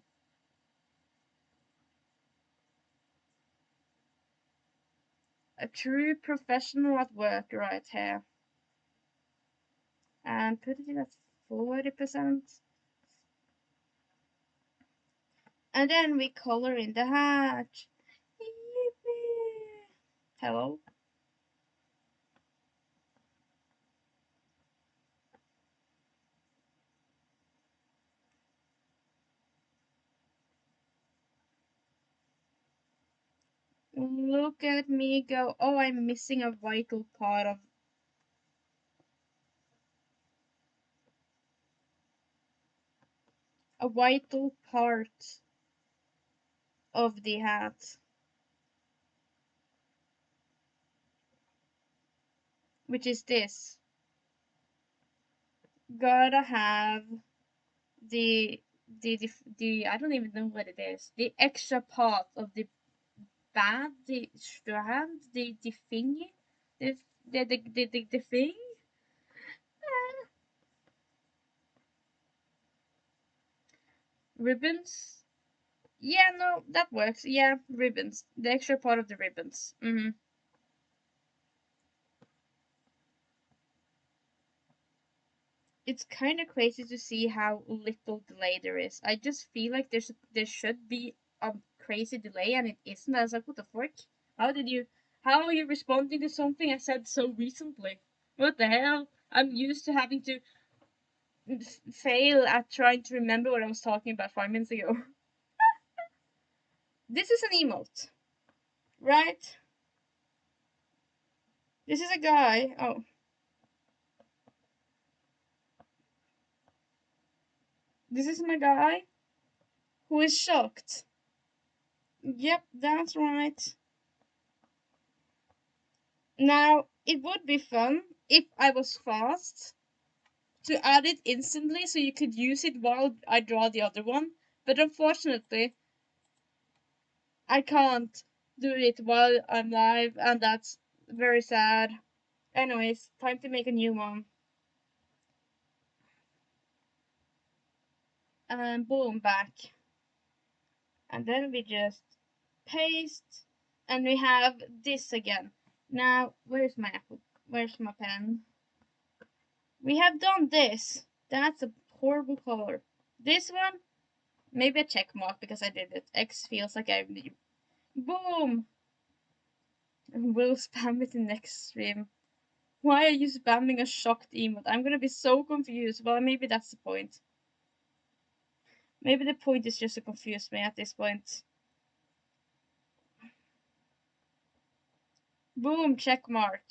A true professional at work right here. And put it in at 40%. And then we color in the hatch. Yippee! Hello? Look at me go. Oh, I'm missing a vital part of the hat, which is this. Gotta have the the I don't even know what it is. The extra part of the band, the strand, the thingy, the the thing. Ribbons. Yeah, no, that works. Yeah, ribbons. The extra part of the ribbons. It's kind of crazy to see how little delay there is. I just feel like there should be a crazy delay and it isn't. I was like, what the fuck? How did you? How are you responding to something I said so recently? What the hell? I'm used to having to fail at trying to remember what I was talking about 5 minutes ago. This is an emote, right? This is a guy. Oh, this is my guy who is shocked. Yep, that's right. Now, it would be fun if I was fast to add it instantly so you could use it while I draw the other one. But unfortunately, I can't do it while I'm live, and that's very sad. Anyways, time to make a new one. And boom, back. And then we just paste, and we have this again. Now, where's my apple? Where's my pen? We have done this. That's a horrible color. This one, maybe a check mark because I did it. X feels like I boom. We'll spam it in next stream. Why are you spamming a shocked emote? I'm gonna be so confused. Well, maybe that's the point. Maybe the point is just to confuse me at this point. Boom, check mark.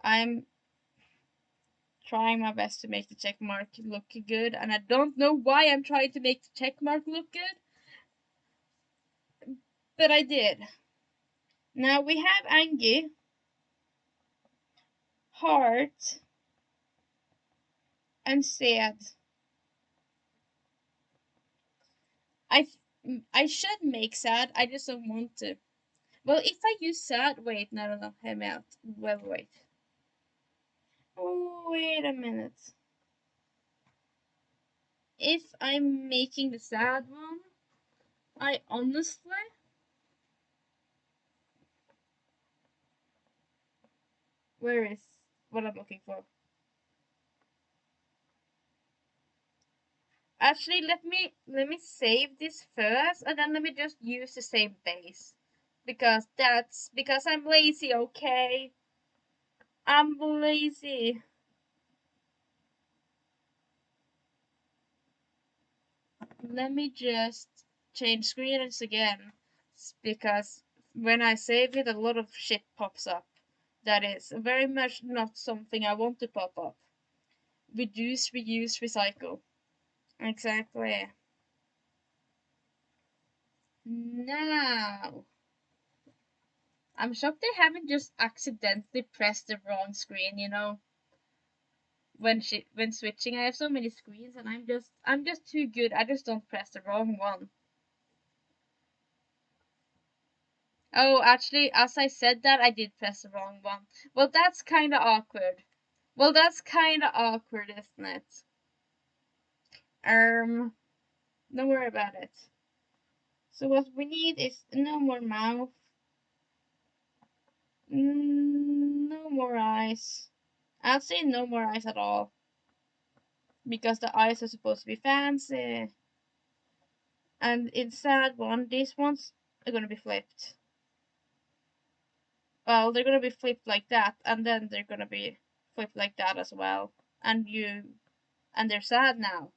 I'm trying my best to make the check mark look good, and I don't know why I'm trying to make the check mark look good, but I did. Now we have Angie, heart, and sad. I I should make sad. I just don't want to. Well, if I use sad, wait, no, hear me out. Well, wait. Oh, wait a minute. If I'm making the sad one, I honestly, where is what I'm looking for? Actually, let me save this first, and then let me just use the same base, because I'm lazy. Okay, I'm lazy. Let me just change screens again, because when I save it, a lot of shit pops up. That is very much not something I want to pop up. Reduce, reuse, recycle. Exactly. Now, I'm shocked they haven't just accidentally pressed the wrong screen, when switching. I have so many screens and I'm just too good. I just don't press the wrong one. Oh, actually, as I said that, I did press the wrong one. Well, that's kind of awkward. Isn't it? Don't worry about it. So what we need is no more mouth. No more eyes. I'd say no more eyes at all. Because the eyes are supposed to be fancy. And inside one, these ones are gonna be flipped. Well, they're gonna be flipped like that, and then they're gonna be flipped like that as well. And they're sad now.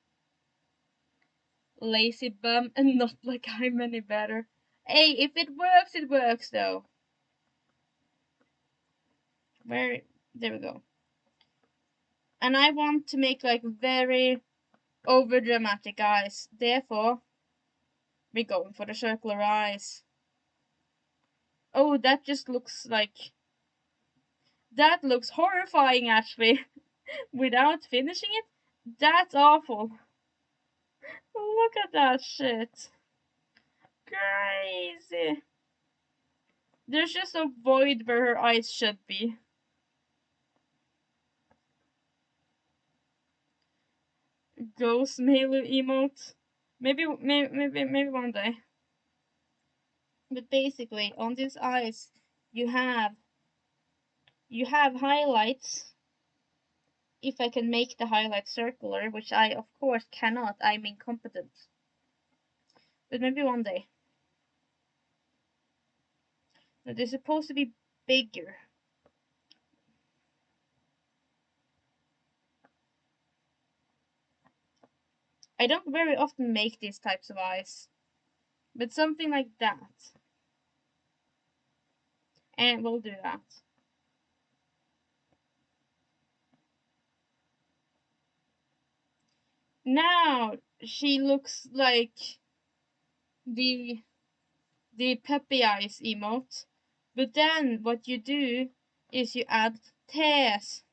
Lazy bum, and not like I'm any better. Hey, if it works though. Where, there we go. And I want to make like very over dramatic eyes. Therefore, we're going for the circular eyes. Oh, that just looks like, that looks horrifying actually. Without finishing it, that's awful. Look at that shit. Crazy. There's just a void where her eyes should be. Ghost Malu emote. Maybe one day. But basically, on these eyes, you have highlights. If I can make the highlight circular, which I of course cannot, I'm incompetent. But maybe one day. Now, they're supposed to be bigger. I don't very often make these types of eyes. But something like that. And we'll do that. Now she looks like the puppy eyes emote. But then what you do is you add tears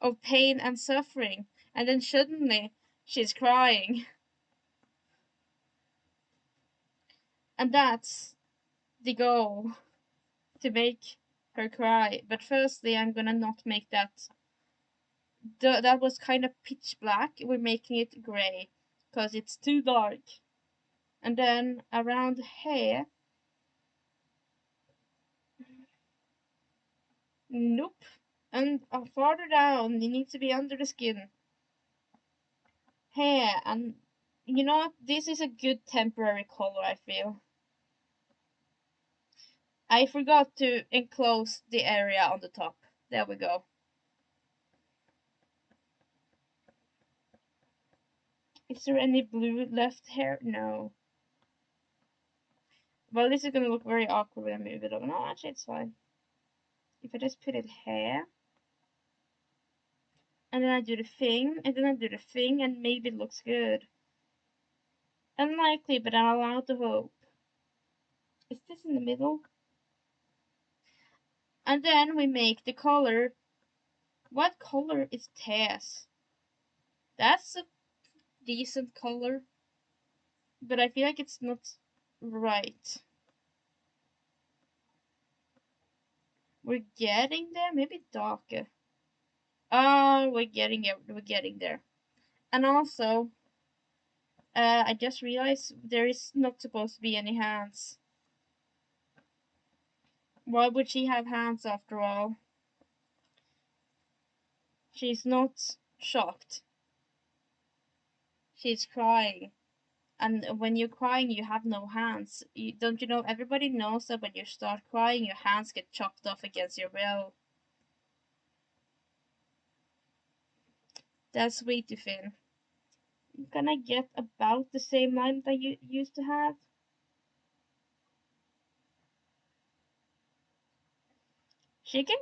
of pain and suffering. And then suddenly she's crying. And that's the goal, to make her cry. But firstly, I'm gonna not make that. That was kind of pitch black. We're making it gray because it's too dark. And then around here, nope. And farther down, you need to be under the skin. Here, and you know what? This is a good temporary color, I feel. I forgot to enclose the area on the top. There we go. Is there any blue left here? No. Well, this is gonna look very awkward when I move it over. No, actually, it's fine. If I just put it here, and then I do the thing, and then I do the thing, and maybe it looks good. Unlikely, but I'm allowed to hope. Is this in the middle? And then we make the color. What color is Tess? That's a decent color, but I feel like it's not right. We're getting there. Maybe darker. Oh, we're getting it. We're getting there. And also, I just realized there is not supposed to be any hands. Why would she have hands after all? She's not shocked. She's crying. And when you're crying, you have no hands. Don't you know? Everybody knows that when you start crying, your hands get chopped off against your will. That's way too thin. Can I get about the same line that you used to have? Chicken?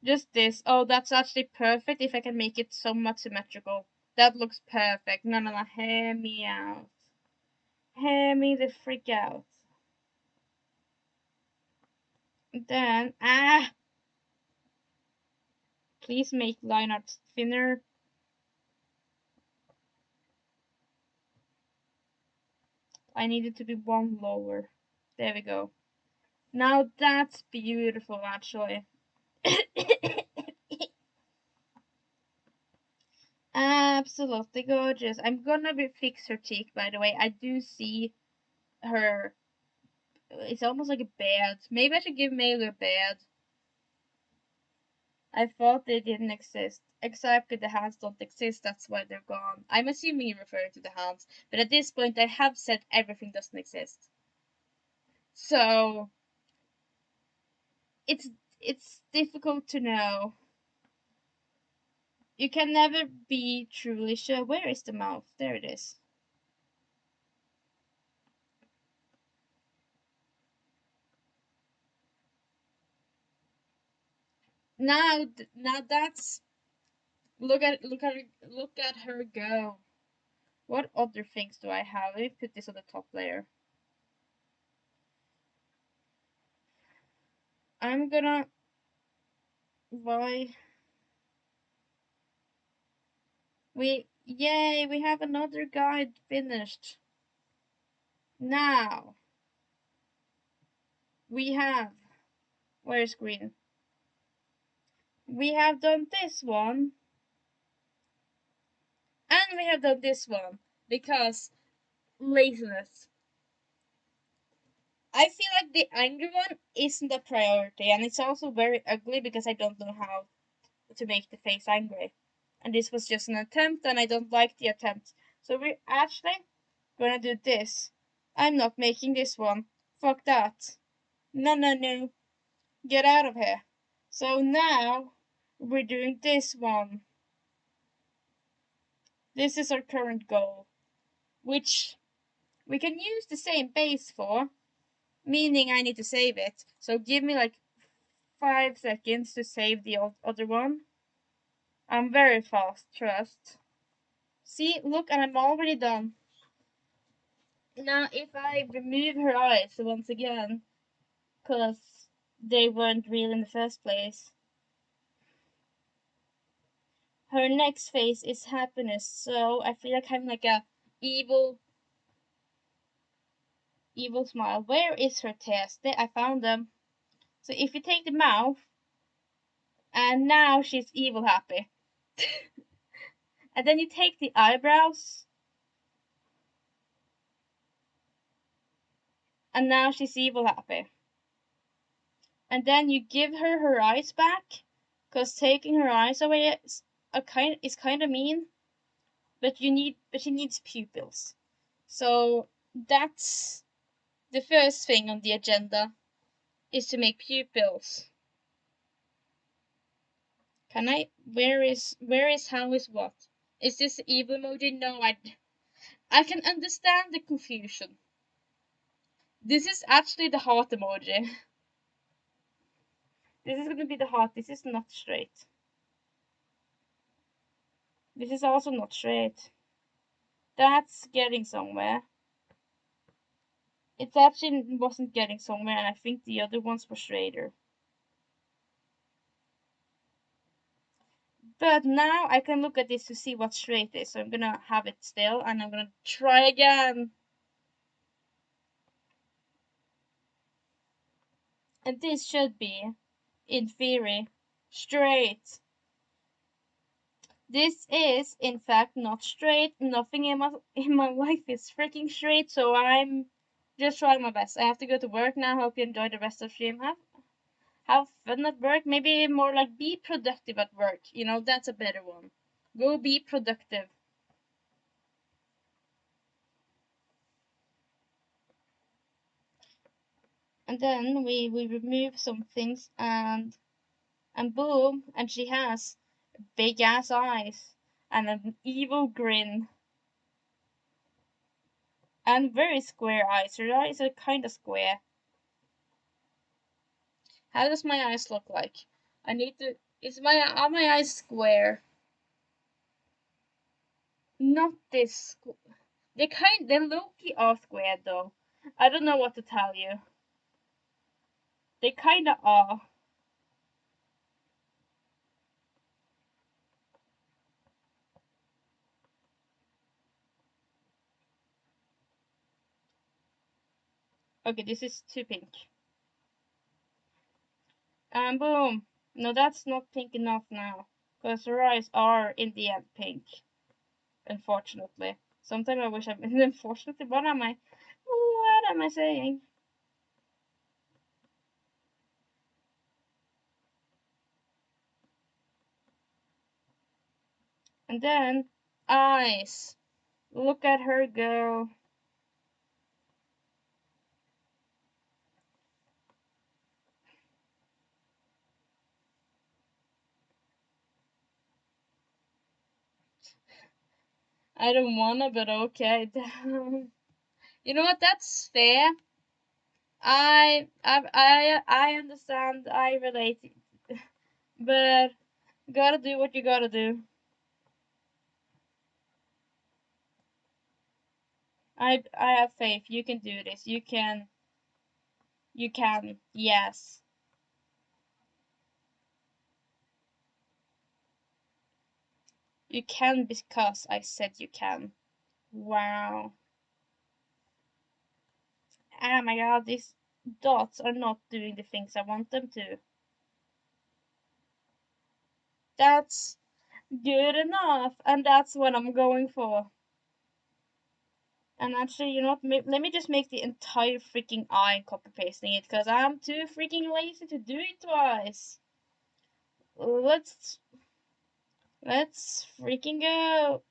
Just this. Oh, that's actually perfect if I can make it somewhat symmetrical. That looks perfect. No, no, no. Hear me out. Hear me the freak out. Then, please make line art thinner. I need it to be one lower. There we go. Now that's beautiful, actually. absolutely gorgeous. I'm gonna fix her cheek, by the way. I do see her. It's almost like a beard. Maybe I should give Mailer a beard. I thought they didn't exist. Exactly, the hands don't exist, that's why they're gone. I'm assuming you refer to the hands, but at this point I have said everything doesn't exist. So it's difficult to know. You can never be truly sure. Where is the mouth? There it is. Now that's look at her go. What other things do I have? Let me put this on the top layer. I'm gonna why yay, we have another guide finished. Now we have where's green? We have done this one and we have done this one because laziness. I feel like the angry one isn't a priority, and it's also very ugly because I don't know how to make the face angry. And this was just an attempt, and I don't like the attempt. So we're actually gonna do this. I'm not making this one. Fuck that. No, no, no. Get out of here. So now we're doing this one. This is our current goal, which we can use the same base for, meaning I need to save it. So give me like 5 seconds to save the other one. I'm very fast, trust. See, look, and I'm already done. Now, if I remove her eyes once again, because they weren't real in the first place, her next face is happiness, so I feel like having like a evil, evil smile. Where is her tears? There, I found them. So if you take the mouth, and now she's evil happy. And then you take the eyebrows, and now she's evil happy. And then you give her her eyes back, cause taking her eyes away is kind of mean. But she needs pupils. So that's the first thing on the agenda is to make pupils. Can I? Where is how is what? Is this the evil emoji? No, I can understand the confusion. This is actually the heart emoji. This is gonna be the heart. This is not straight. This is also not straight. That's getting somewhere. It actually wasn't getting somewhere, and I think the other ones were straighter. But now I can look at this to see what straight is. So I'm gonna have it still, and I'm gonna try again. And this should be, in theory, straight. This is, in fact, not straight. Nothing in my life is freaking straight, so I'm just trying my best. I have to go to work now. Hope you enjoy the rest of the stream. Have fun at work. Maybe more like be productive at work. That's a better one. Go be productive. And then we remove some things and boom, and she has big ass eyes and an evil grin and very square eyes. Her eyes are kind of square. How does my eyes look like? I need to. Are my eyes square? Not this. They low-key are square though. I don't know what to tell you. They kinda are. Okay, this is too pink. And boom. No, that's not pink enough now. Because her eyes are, in the end, pink. Unfortunately. Sometimes I wish I'm unfortunately. What am I saying? And then eyes. Look at her go. I don't wanna, but okay. You know what? That's fair. I understand. I relate. But gotta do what you gotta do. I have faith. You can do this. You can. You can. Yes. You can because I said you can. Wow. Oh my god, these dots are not doing the things I want them to. That's good enough, and that's what I'm going for. And actually, you know what? Let me just make the entire freaking eye and copy pasting it, because I'm too freaking lazy to do it twice. Let's let's freaking go.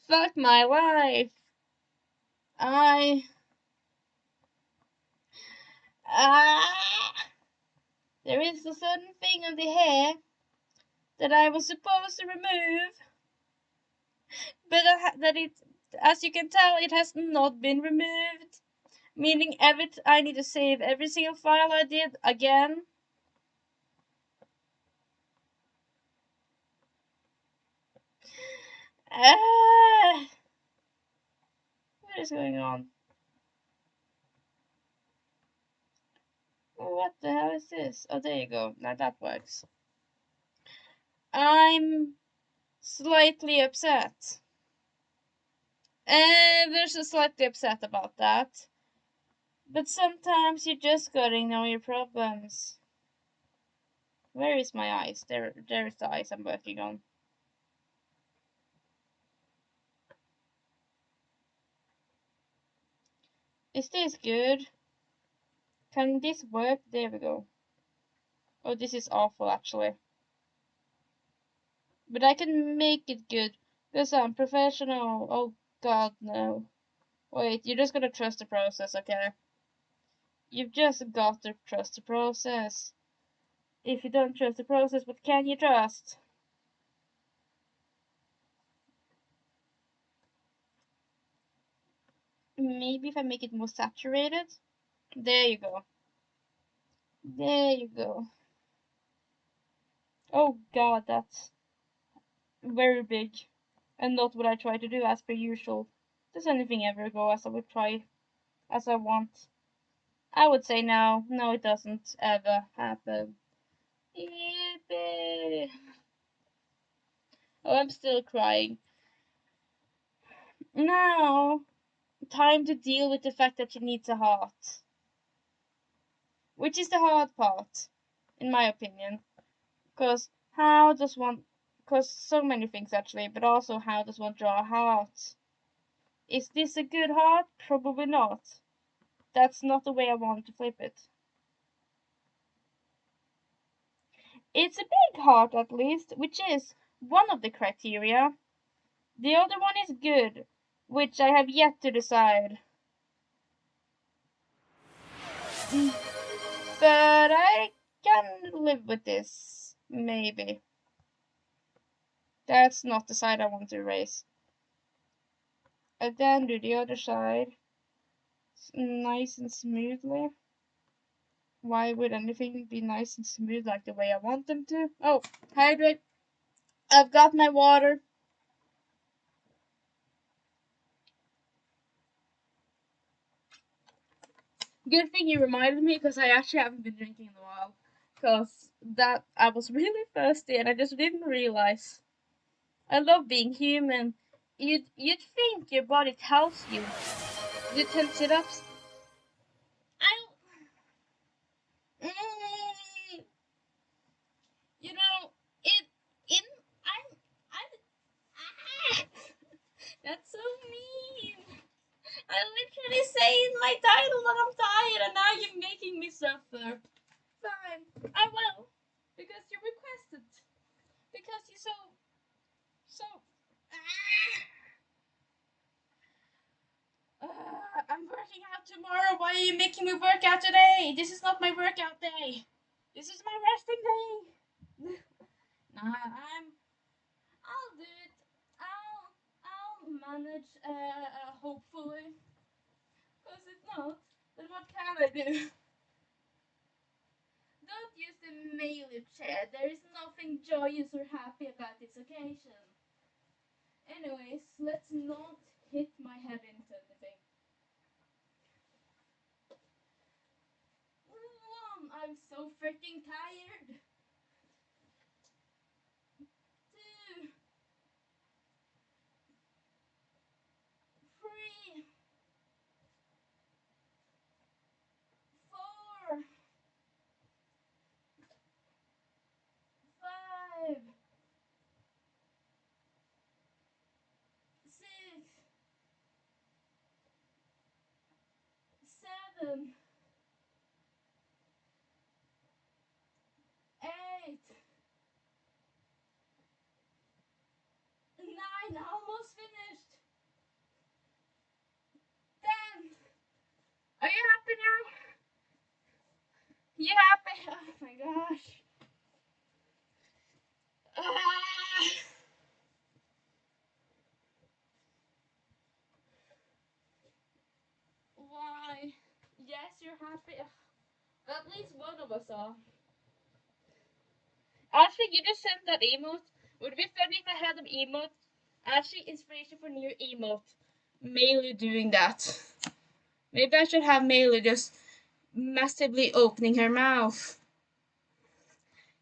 Fuck my life. I ah. There is a certain thing on the hair that I was supposed to remove, but that it, as you can tell, it has not been removed. Meaning I need to save every single file I did again. Ah, what is going on? What the hell is this? Oh, there you go. Now that works. I'm slightly upset. There's a slightly upset about that. But sometimes you just gotta ignore your problems. Where is my eyes? There's the eyes I'm working on. Is this good? Can this work? There we go. Oh, this is awful actually. But I can make it good because I'm professional. Oh god, no. Wait, you're just gonna trust the process, okay? You've just got to trust the process. If you don't trust the process, what can you trust? Maybe if I make it more saturated? There you go. There you go. Oh god, that's very big. And not what I try to do as per usual. Does anything ever go as I would try, as I want? I would say no. No, it doesn't ever happen. Yippee! Oh, I'm still crying. Now, time to deal with the fact that she needs a heart. Which is the hard part, in my opinion. Because how does one. Because so many things actually, but also how does one draw a heart? Is this a good heart? Probably not. That's not the way I want to flip it. It's a big heart at least, which is one of the criteria. The other one is good, which I have yet to decide. But I can live with this, maybe. That's not the side I want to erase. And then do the other side, nice and smoothly. Why would anything be nice and smooth like the way I want them to? Oh, hydrate. I've got my water. Good thing you reminded me because I actually haven't been drinking in a while. Because that I was really thirsty and I just didn't realize. I love being human. You'd think your body tells you. Do 10 sit-ups. I mm, you know it in I'm ah, that's so mean. I literally say in my title that I'm tired, and now you're making me suffer. Fine, I will, because you requested. Because you're so. I'm working out tomorrow. Why are you making me work out today? This is not my workout day. This is my resting day. Nah, I'll do it. I'll manage. Hopefully. Cause if not, then what can I do? Don't use the melee chair. There is nothing joyous or happy about this occasion. Anyways, let's not hit my head into anything. I'm so freaking tired. 2, 3, 4, 5, 6, 7, 8, 9. Almost finished. 10. Are you happy now? You happy? Oh my gosh. Ah. Why? Yes, you're happy. At least one of us are. Actually, you just sent that emote. Would it be funny if I had an emote? Actually, inspiration for new emote. Melee doing that. Maybe I should have Melee just massively opening her mouth.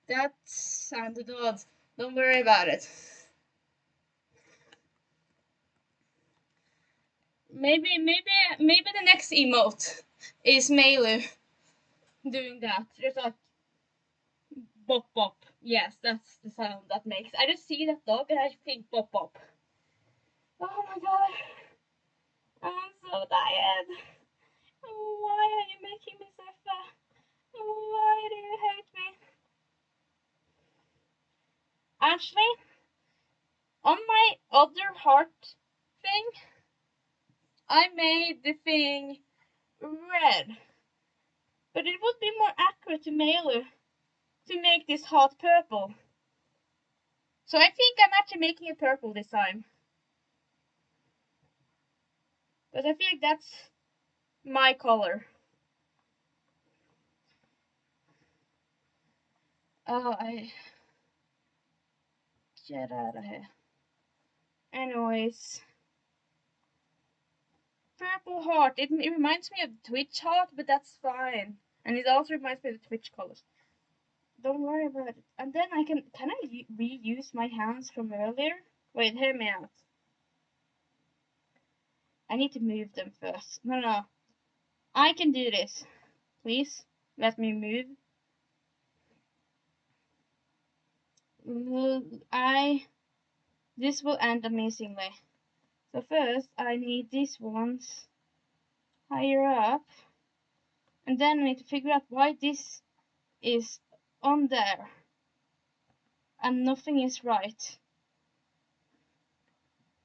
That sounded odd. Don't worry about it. Maybe the next emote is Melee doing that. Just like bop bop. Yes, that's the sound that makes. I just see that dog and I think bop bop. Oh my god. I'm so tired. Why are you making me suffer? Why do you hate me? Actually, on my other heart thing, I made the thing red. But it would be more accurate to Mailer to make this heart purple. So I think I'm actually making it purple this time. But I feel like that's my color. Oh, get out of here. Anyways. Purple heart. It reminds me of Twitch heart, but that's fine. And it also reminds me of the Twitch colors. Don't worry about it. And then I can I reuse my hands from earlier? Wait, hear me out. I need to move them first. No. I can do this. Please, let me move. This will end amazingly. So first, I need these ones higher up. And then I need to figure out why this is on there. And nothing is right.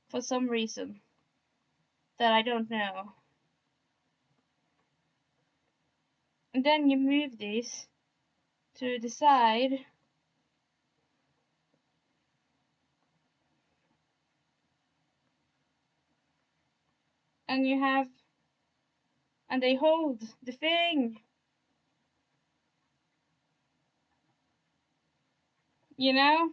For some reason. That I don't know. And then you move this to the side. And you have, and they hold the thing. You know?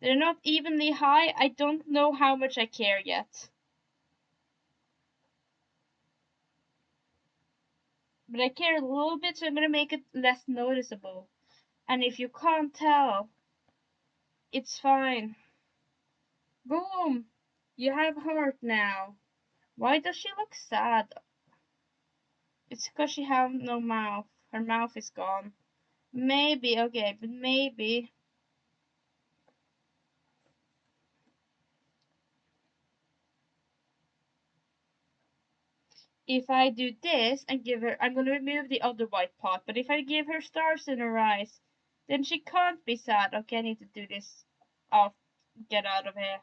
They're not evenly high. I don't know how much I care yet. But I care a little bit, so I'm gonna make it less noticeable. And if you can't tell, it's fine. Boom! You have heart now. Why does she look sad? It's because she have no mouth. Her mouth is gone. Maybe, okay, but maybe if I do this and give her, I'm gonna remove the other white part, but if I give her stars in her eyes, then she can't be sad. Okay, I need to do this. Oh, get out of here.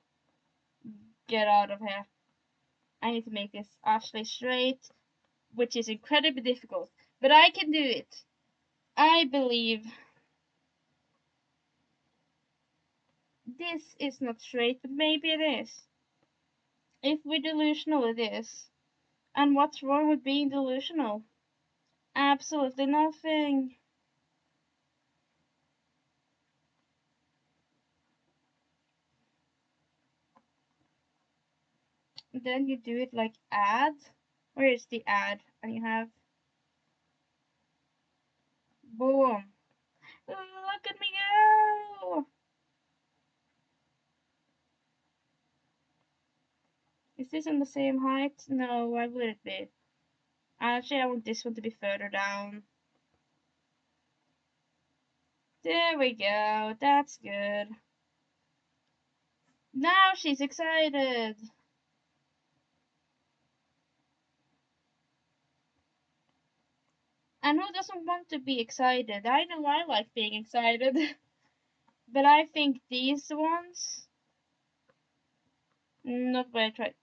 Get out of here. I need to make this actually straight, which is incredibly difficult, but I can do it. I believe this is not straight, but maybe it is. If we're delusional, it is. And what's wrong with being delusional? Absolutely nothing. Then you do it like add. Where is the add? And you have boom. Look at me go! Is this on the same height? No, why would it be? Actually, I want this one to be further down. There we go. That's good. Now she's excited. And who doesn't want to be excited? I know I like being excited. But I think these ones, not what I tried,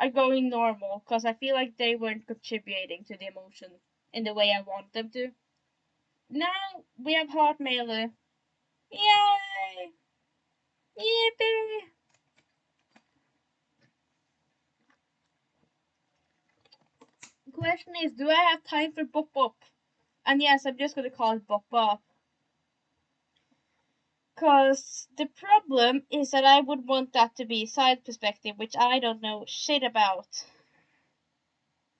are going normal because I feel like they weren't contributing to the emotion in the way I want them to. Now we have heart mailer. Yay! Yippee! Question is, do I have time for Bop Bop? And yes, I'm just gonna call it Bop Bop. Because the problem is that I would want that to be side perspective, which I don't know shit about.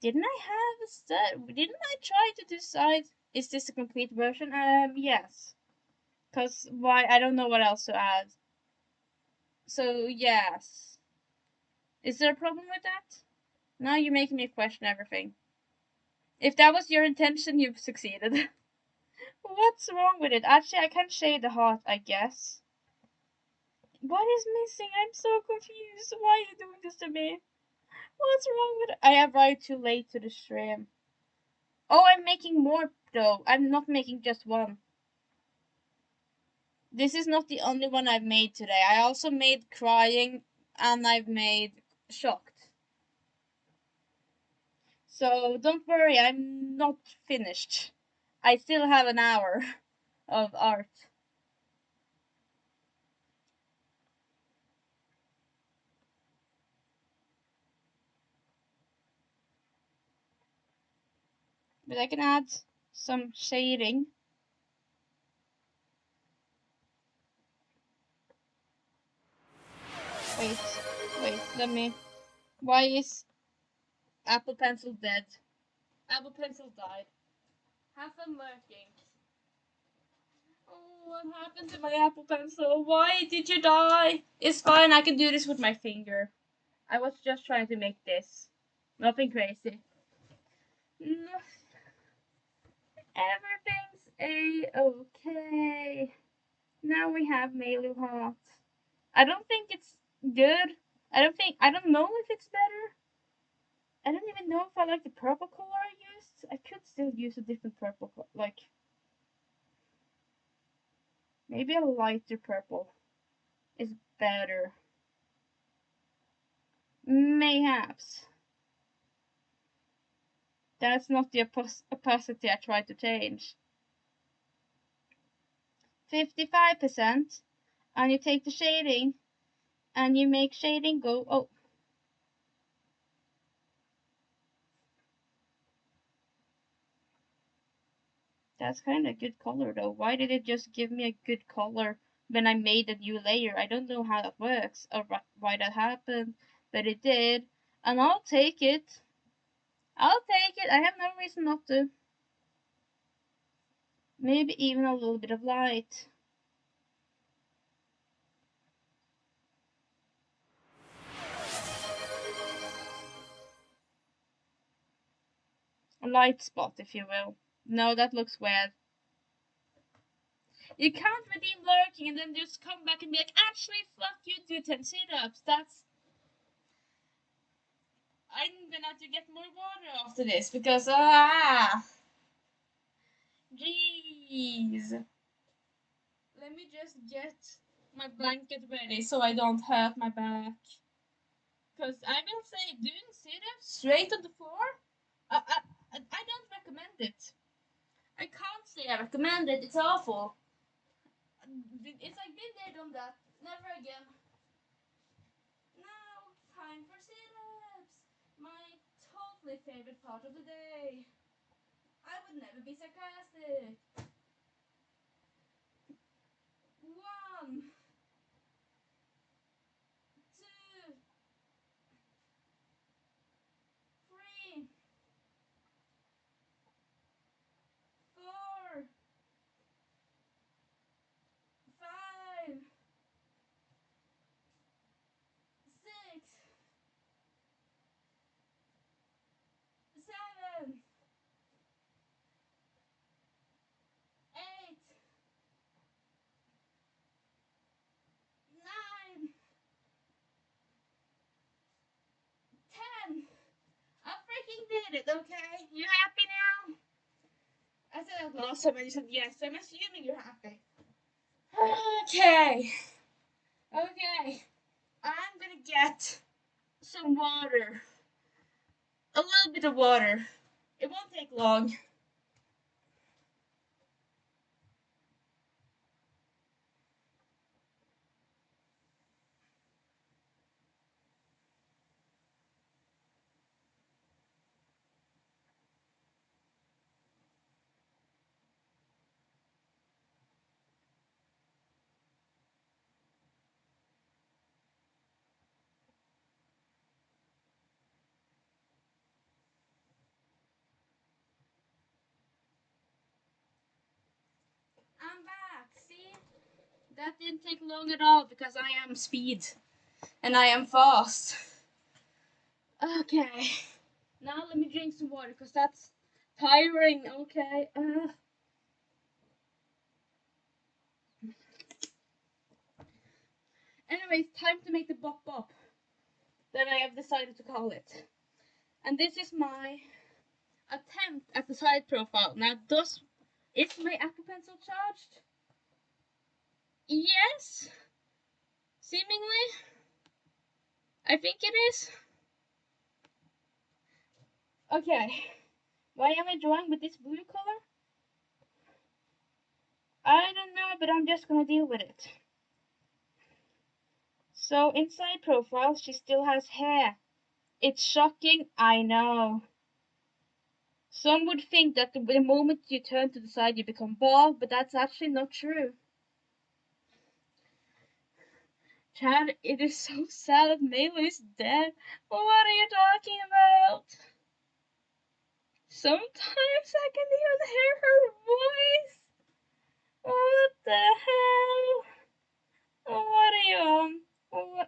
Didn't I have a side? Didn't I try to decide? Is this a complete version? Yes. Cause why? I don't know what else to add. So yes. Is there a problem with that? Now you're making me question everything. If that was your intention, you've succeeded. What's wrong with it? Actually, I can shade the heart, I guess. What is missing? I'm so confused. Why are you doing this to me? What's wrong with it? I arrived too late to the stream. Oh, I'm making more though. I'm not making just one. This is not the only one I've made today. I also made crying and I've made shocked. So don't worry, I'm not finished. I still have an hour of art. But I can add some shading. Wait, wait, let me. Why is Apple Pencil dead? Apple Pencil died. Have fun lurking. Oh, what happened to my Apple Pencil? Why did you die? It's fine, I can do this with my finger. I was just trying to make this. Nothing crazy. No, everything's a-okay. Now we have Melu Hot. I don't think it's good. I don't know if it's better. I don't even know if I like the purple color I used. I could still use a different purple color. Like, maybe a lighter purple is better. Mayhaps. That's not the opacity I tried to change. 55%. And you take the shading and you make shading go. Oh, that's kind of good color though. Why did it just give me a good color when I made a new layer? I don't know how that works or why that happened, but it did. And I'll take it. I'll take it. I have no reason not to. Maybe even a little bit of light. A light spot, if you will. No, that looks weird. You can't redeem lurking and then just come back and be like, actually, fuck you, do 10 sit-ups. That's... I'm gonna have to get more water after this because, jeez. Let me just get my blanket ready so I don't hurt my back. Because I will say, doing sit-ups straight on the floor, I don't recommend it. I can't say I recommend it. It's awful. It's like been there, done that. Never again. Now, time for sit-ups. My totally favorite part of the day. I would never be sarcastic. 1, 2, 3, 4, 5, 6, 7, 8, 9, 10. I freaking did it, okay? You happy now? I said that last time and you said yes, so I'm assuming you're happy. Okay. Okay. I'm gonna get some water. A little bit of water. It won't take long. I'm back. See? That didn't take long at all because I am speed. And I am fast. Okay. Now let me drink some water because that's tiring. Okay. Anyways, time to make the bop bop that I have decided to call it. And this is my attempt at the side profile. Now, is my Apple Pencil charged? Yes. Seemingly. I think it is. Okay. Why am I drawing with this blue color? I don't know, but I'm just gonna deal with it. So inside profile, she still has hair. It's shocking, I know. Some would think that the moment you turn to the side, you become bald, but that's actually not true. Chad, it is so sad that Milo is dead. What are you talking about? Sometimes I can even hear her voice. What the hell? What are you on?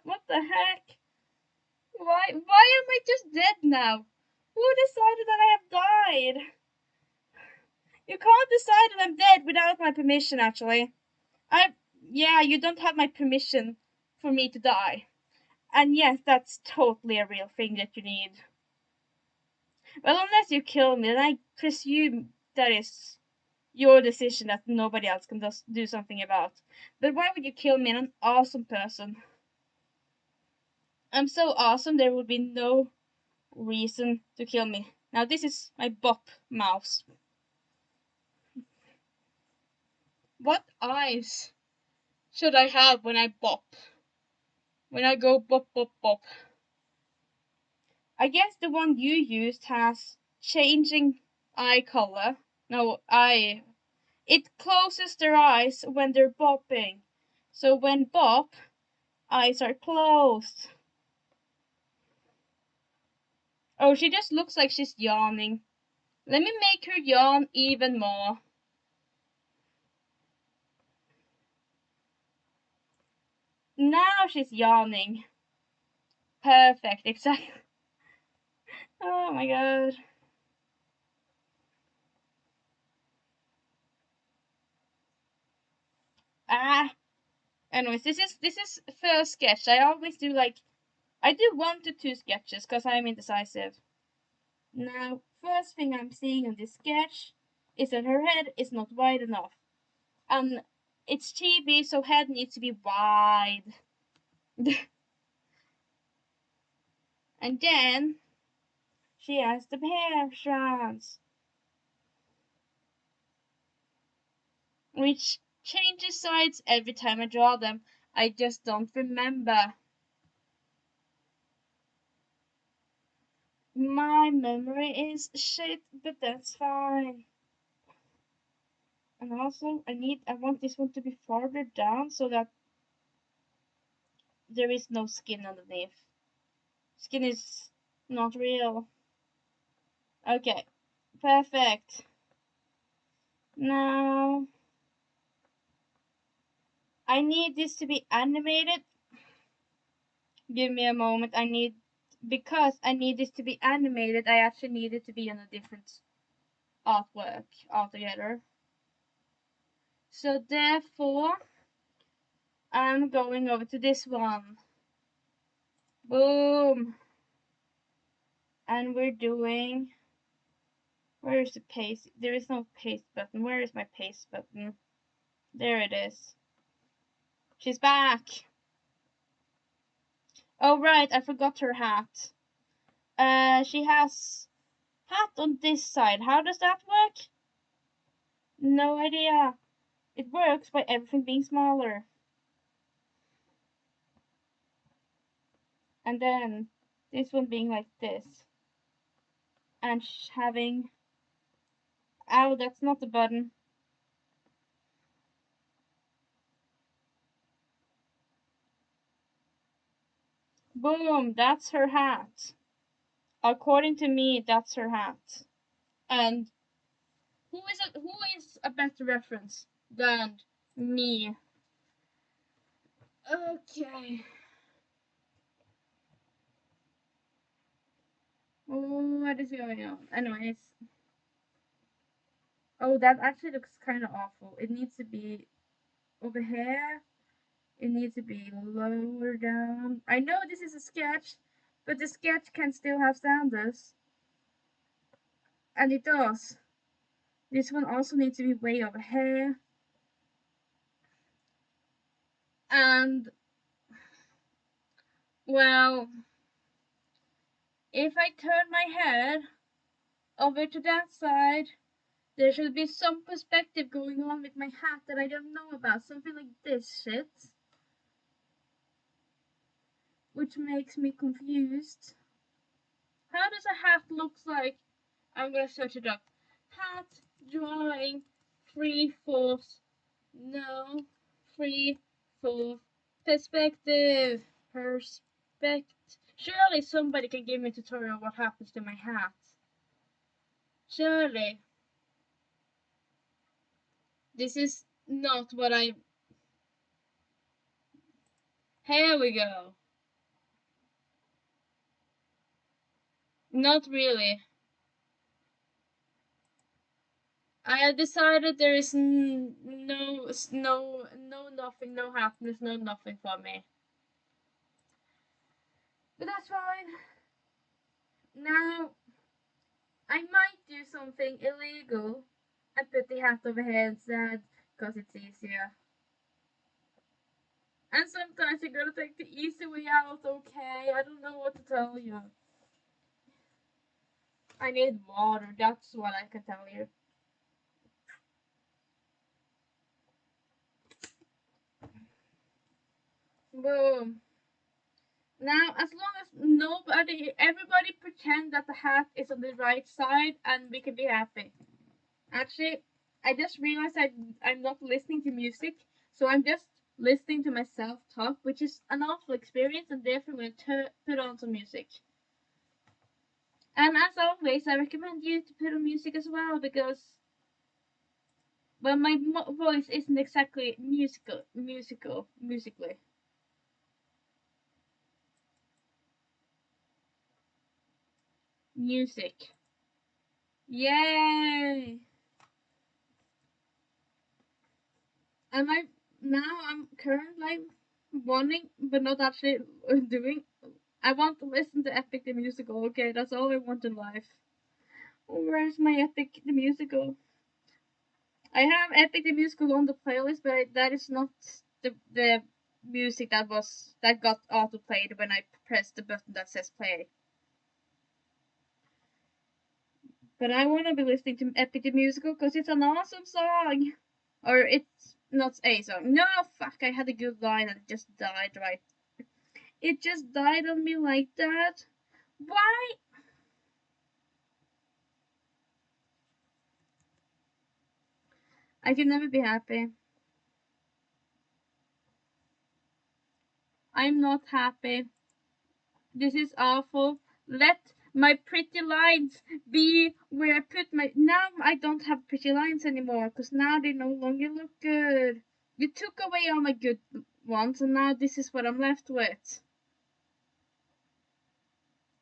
What the heck? Why am I just dead now? Who decided that I have died? You can't decide that I'm dead without my permission, actually. Yeah, you don't have my permission for me to die. And yes, that's totally a real thing that you need. Well, unless you kill me, then I presume that is your decision that nobody else can do something about. But why would you kill me? I'm an awesome person. I'm so awesome, there would be no reason to kill me. Now, this is my bop mouse. What eyes should I have when I bop? When I go bop, bop, bop? I guess the one you used has changing eye color. No, it closes their eyes when they're bopping. So when bop, eyes are closed. Oh, she just looks like she's yawning. Let me make her yawn even more. Now she's yawning. Perfect, exactly. Oh my god. Ah. Anyways, this is first sketch. I always do like I do 1 to 2 sketches because I'm indecisive. Now, first thing I'm seeing on this sketch is that her head is not wide enough. And it's chibi, so head needs to be wide. And then she has the hair strands, which changes sides every time I draw them. I just don't remember. My memory is shit, but that's fine. And also, I want this one to be farther down so that there is no skin underneath. Skin is not real. Okay, perfect. Now, I need this to be animated. Give me a moment. Because I need this to be animated, I actually need it to be on a different artwork altogether. So therefore, I'm going over to this one. Boom. And we're doing, where is the paste? There is no paste button. Where is my paste button? There it is. She's back. Oh right, I forgot her hat. She has hat on this side. How does that work? No idea. It works by everything being smaller. And then this one being like this. And having, ow, that's not the button. Boom, that's her hat. According to me, that's her hat. And who is a better reference than me? Okay. What is going on? Anyways. Oh, that actually looks kind of awful. It needs to be over here. It needs to be lower down. I know this is a sketch, but the sketch can still have standards. And it does. This one also needs to be way over here. And, well, if I turn my head over to that side, there should be some perspective going on with my hat that I don't know about. Something like this shit. Which makes me confused. How does a hat look like? I'm gonna search it up. Hat drawing 3/4. No, 3/4 perspective. Surely somebody can give me a tutorial what happens to my hat. Surely. This is not what I. Here we go. Not really. I have decided there is no nothing, no happiness, no nothing for me. But that's fine. Now, I might do something illegal and put the hat over here instead, because it's easier. And sometimes you gotta take the easy way out, okay? I don't know what to tell you. I need water, that's what I can tell you. Boom. Now, as long as everybody pretend that the hat is on the right side and we can be happy. Actually, I just realized I'm not listening to music, so I'm just listening to myself talk, which is an awful experience, and therefore I'm going to put on some music. And as always, I recommend you to put on music as well because, well, my voice isn't exactly musically. Music. Yay! And I'm currently wanting, but not actually doing. I want to listen to Epic the Musical. Okay, that's all I want in life. Where's my Epic the Musical? I have Epic the Musical on the playlist, but that is not the music that got auto played when I pressed the button that says play. But I want to be listening to Epic the Musical because it's an awesome song. Or it's not a song. No, fuck, I had a good line and it just died right. It just died on me like that. Why? I can never be happy. I'm not happy. This is awful. Let my pretty lines be where I put my. Now I don't have pretty lines anymore because now they no longer look good. You took away all my good ones and now this is what I'm left with.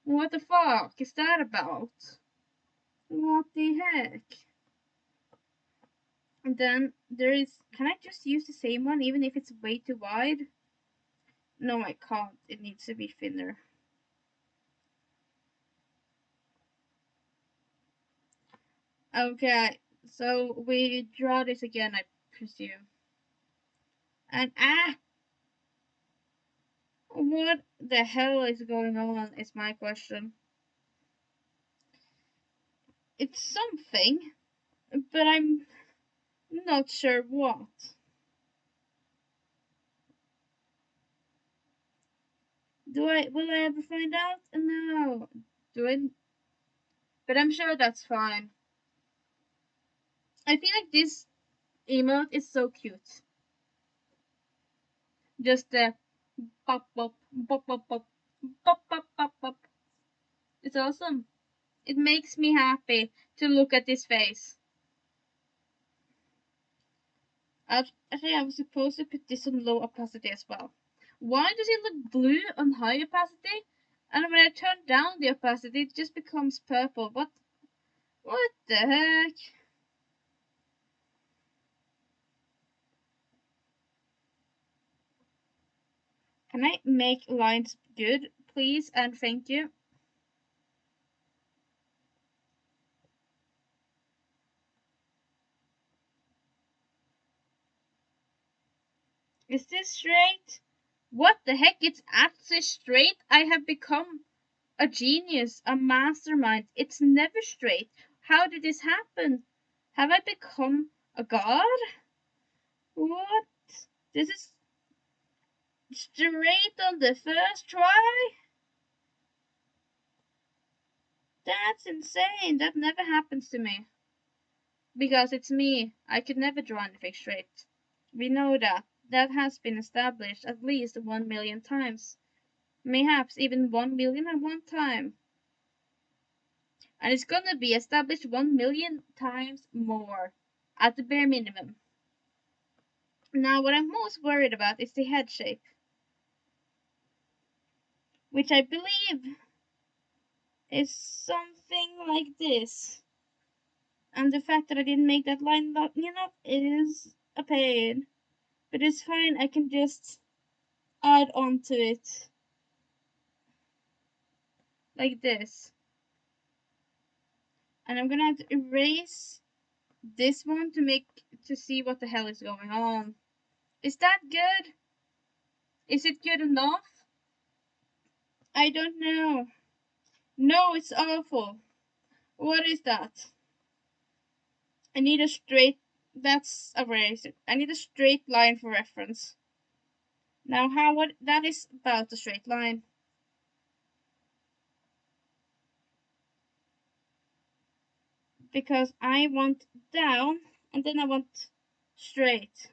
What the fuck is that about? What the heck? And then there is. Can I just use the same one even if it's way too wide? No, I can't. It needs to be thinner. Okay, so we draw this again, I presume. And what the hell is going on is my question. It's something, but I'm not sure what. Will I ever find out? No. Do I? But I'm sure that's fine. I feel like this emote is so cute. Just the pop pop pop pop pop pop pop pop pop. It's awesome. It makes me happy to look at this face. Actually, I was supposed to put this on low opacity as well. Why does it look blue on high opacity? And when I turn down the opacity, it just becomes purple. What the heck? Can I make lines good, please, and thank you? Is this straight? What the heck? It's actually straight. I have become a genius, a mastermind. It's never straight. How did this happen? Have I become a god? What? This is straight on the first try? That's insane. That never happens to me. Because it's me. I could never draw anything straight. We know that. That has been established at least 1,000,000 times. Mayhaps even 1,000,000 at one time. And it's gonna be established 1,000,000 times more. At the bare minimum. Now, what I'm most worried about is the head shape. Which I believe is something like this. And the fact that I didn't make that line, is a pain. But it's fine, I can just add on to it. Like this. And I'm gonna have to erase this one to see what the hell is going on. Is that good? Is it good enough? I don't know. No, it's awful. What is that? I need a straight. That's a razor. I need a straight line for reference. Now, what that is about a straight line. Because I want down and then I want straight.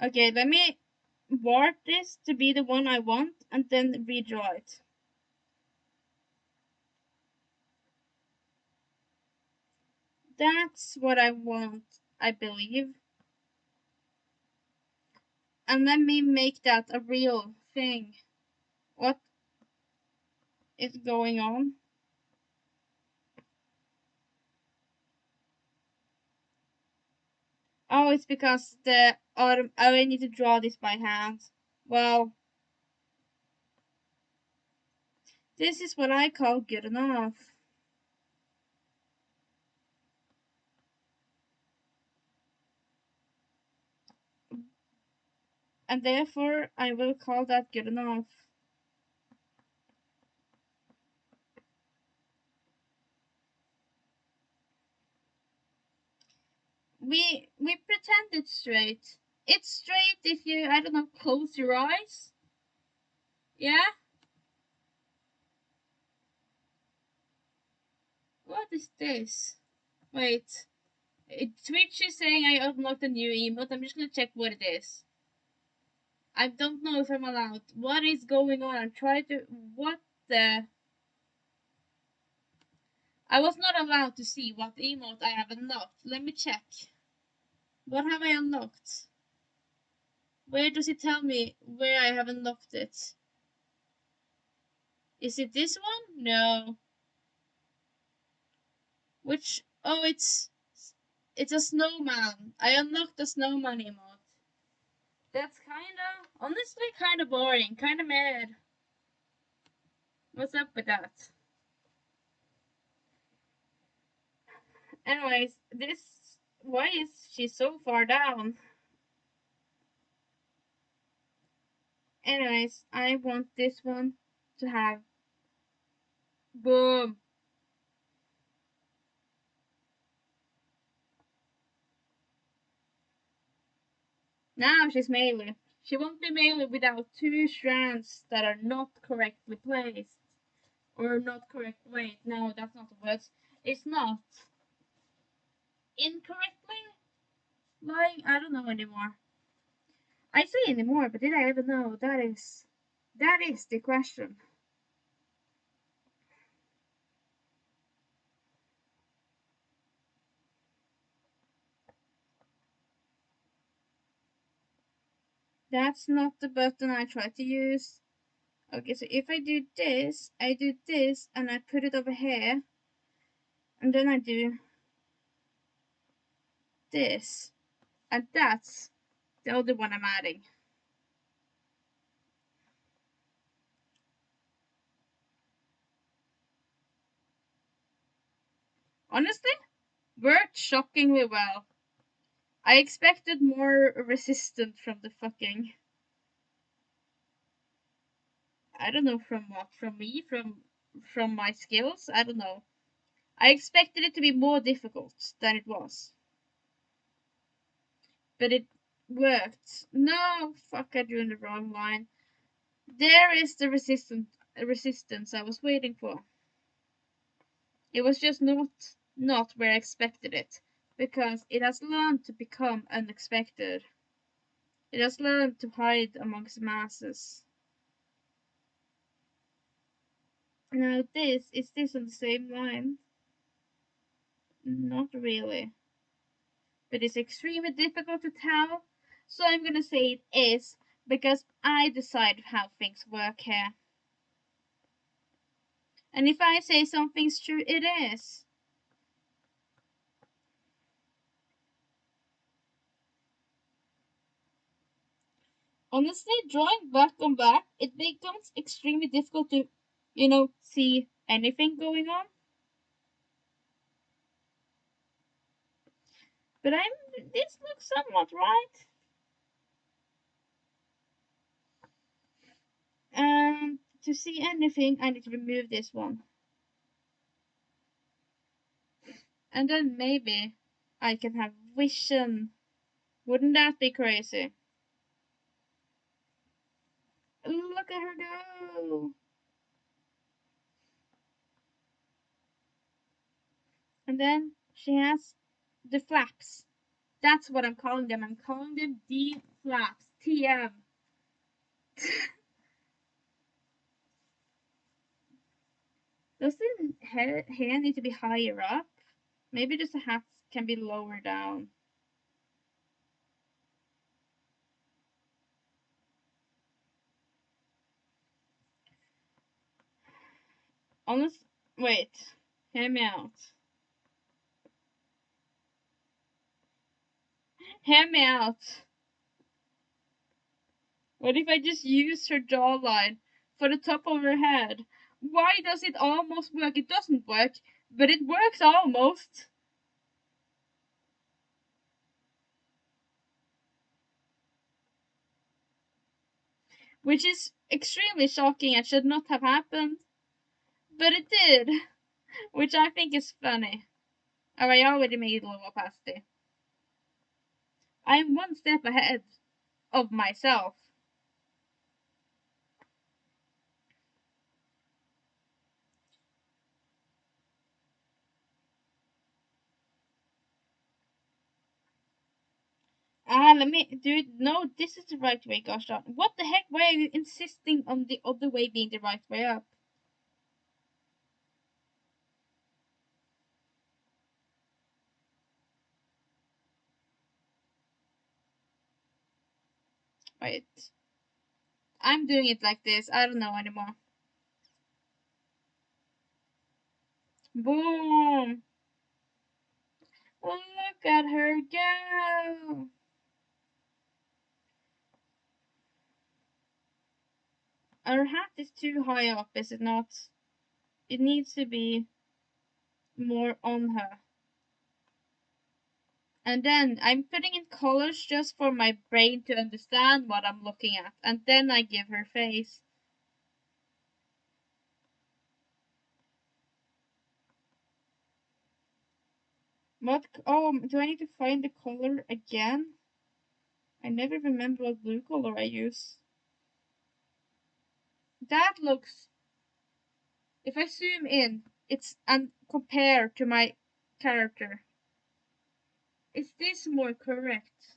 Okay, let me warp this to be the one I want and then redraw it. That's what I want, I believe. And let me make that a real thing. What is going on? Oh, it's because I need to draw this by hand. Well, this is what I call good enough. And therefore, I will call that good enough. We pretend it's straight. It's straight if you, I don't know, close your eyes. Yeah? What is this? Wait. Twitch is saying I unlocked a new emote. I'm just gonna check what it is. I don't know if I'm allowed. What is going on? I'm trying to. What the? I was not allowed to see what emote I have unlocked. Let me check. What have I unlocked? Where does it tell me where I have unlocked it? Is it this one? No. Which? Oh, it's a snowman. I unlocked the snowman emote. That's kinda, honestly, kinda boring. Kinda mad. What's up with that? Anyways, why is she so far down? Anyways, I want this one to have boom. Now she's melee. She won't be melee without two strands that are not correctly placed. Or not correct. Wait, no, that's not the word. It's not. Incorrectly lying? I don't know anymore. I say anymore, but did I ever know? That is the question. That's not the button I tried to use. Okay, so if I do this, and I put it over here, and then I do this, and that's the other one I'm adding. Honestly, worked shockingly well. I expected more resistance from the fucking. I don't know from what, from me, from my skills. I don't know. I expected it to be more difficult than it was, but it worked. No, fuck! I drew in the wrong line. There is the resistance I was waiting for. It was just not where I expected it, because it has learned to become unexpected. It has learned to hide amongst masses. Now is this on the same line? Not really. But it's extremely difficult to tell, so I'm gonna say it is, because I decide how things work here. And if I say something's true, it is. Honestly, drawing back on back, it becomes extremely difficult to, see anything going on. But this looks somewhat right. And to see anything, I need to remove this one. And then maybe I can have vision. Wouldn't that be crazy? Look at her go! And then she has the flaps. That's what I'm calling them. I'm calling them D flaps. TM. Does the hair need to be higher up? Maybe just the hats can be lower down. Honest, wait. Hear me out. Hear me out. What if I just use her jawline for the top of her head? Why does it almost work? It doesn't work, but it works almost. Which is extremely shocking and should not have happened. But it did, which I think is funny. Oh, I already made low opacity. I'm one step ahead of myself. Let me do it. No, this is the right way, gosh darn. What the heck? Why are you insisting on the other way being the right way up? Wait. I'm doing it like this. I don't know anymore. Boom! Look at her go! Her hat is too high up, is it not? It needs to be more on her. And then I'm putting in colors just for my brain to understand what I'm looking at. And then I give her face. What? Oh, do I need to find the color again? I never remember what blue color I use. That looks, if I zoom in, it's and compare to my character. Is this more correct?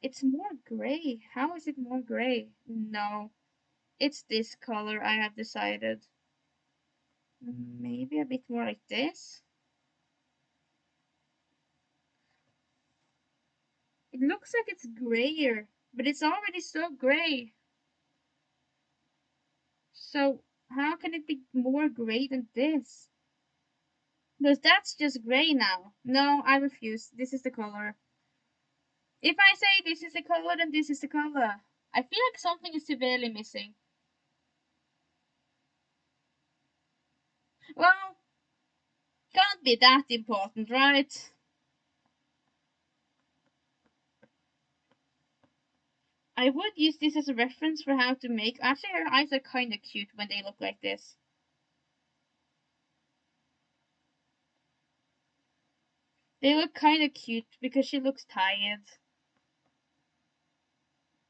It's more gray. How is it more gray? No, it's this color I have decided. Maybe a bit more like this. It looks like it's grayer, but it's already so gray. So how can it be more gray than this? Because that's just gray now. No, I refuse. This is the color. If I say this is the color, then this is the color. I feel like something is severely missing. Well, can't be that important, right? I would use this as a reference for how to make. Actually, her eyes are kind of cute when they look like this. They look kind of cute because she looks tired.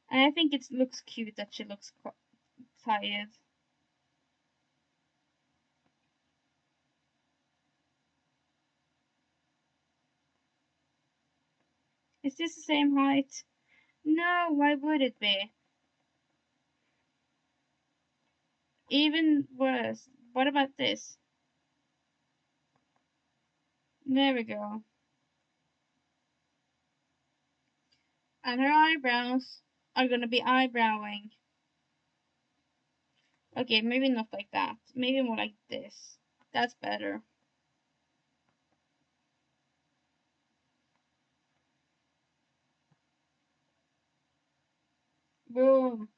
And I think it looks cute that she looks tired. Is this the same height? No, why would it be? Even worse. What about this? There we go. And her eyebrows are gonna be eyebrowing. Okay, maybe not like that. Maybe more like this. That's better. Boom.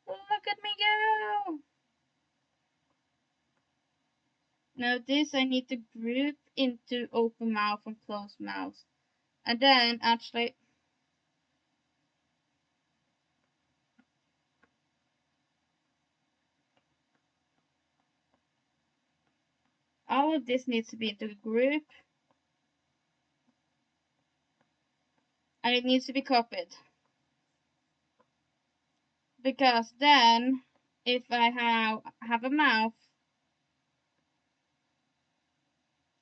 Look at me go! Now this I need to group into open mouth and closed mouth. And then actually all of this needs to be into a group. And it needs to be copied. Because then if I have a mouth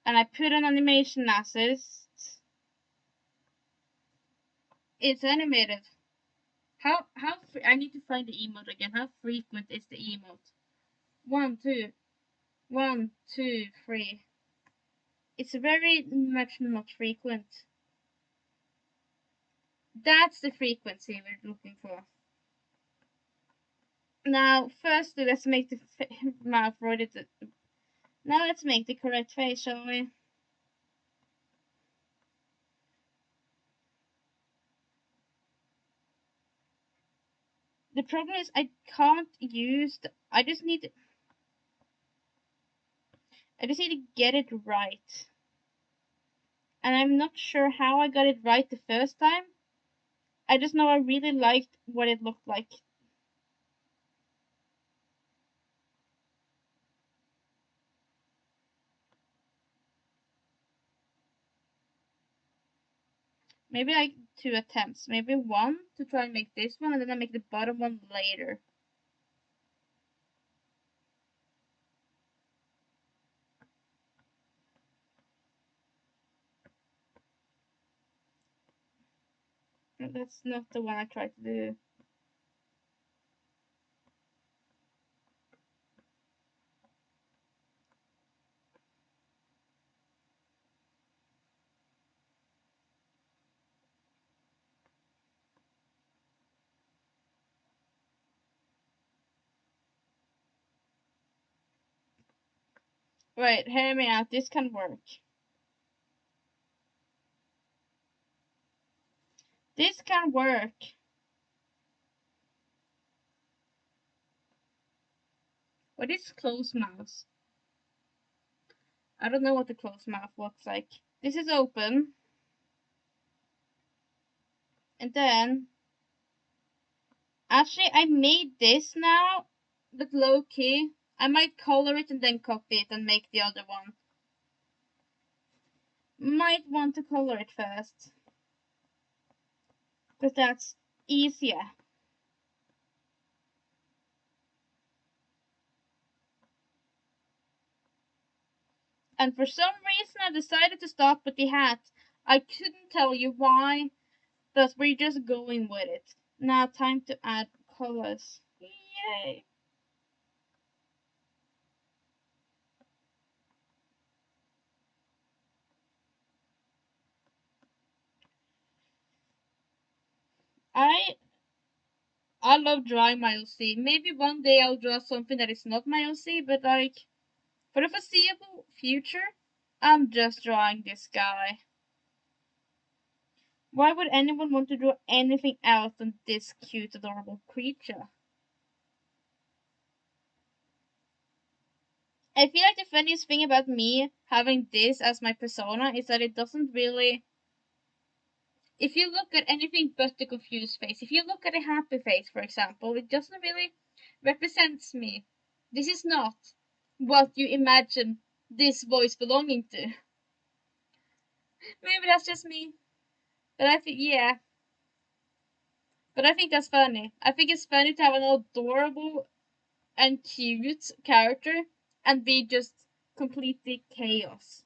and I put an animation assist, it's animated. I need to find the emote again. How frequent is the emote? One, two, 1, 2, 3. It's very much not frequent. That's the frequency we're looking for. Now, firstly, let's make the mouth ready to. Now let's make the correct face, shall we? The problem is I can't use I just need to get it right. And I'm not sure how I got it right the first time. I just know I really liked what it looked like. Maybe like 2 attempts. Maybe one to try and make this one, and then I make the bottom one later. That's not the one I tried to do. Wait, hear me out. This can work. This can work. What is closed mouth? I don't know what the closed mouth looks like. This is open. And then, actually, I made this now, but low key. I might color it and then copy it and make the other one. Might want to color it first. Because that's easier. And for some reason, I decided to start with the hat. I couldn't tell you why, but we're just going with it. Now, time to add colors. Yay! I I love drawing my OC. Maybe one day I'll draw something that is not my OC, but like for the foreseeable future, I'm just drawing this guy. Why would anyone want to draw anything else than this cute, adorable creature? I feel like the funniest thing about me having this as my persona is that it doesn't really. If you look at anything but the confused face, if you look at a happy face, for example, it doesn't really represent me. This is not what you imagine this voice belonging to. Maybe that's just me, but I think yeah. But I think that's funny. I think it's funny to have an adorable and cute character and be just completely chaos.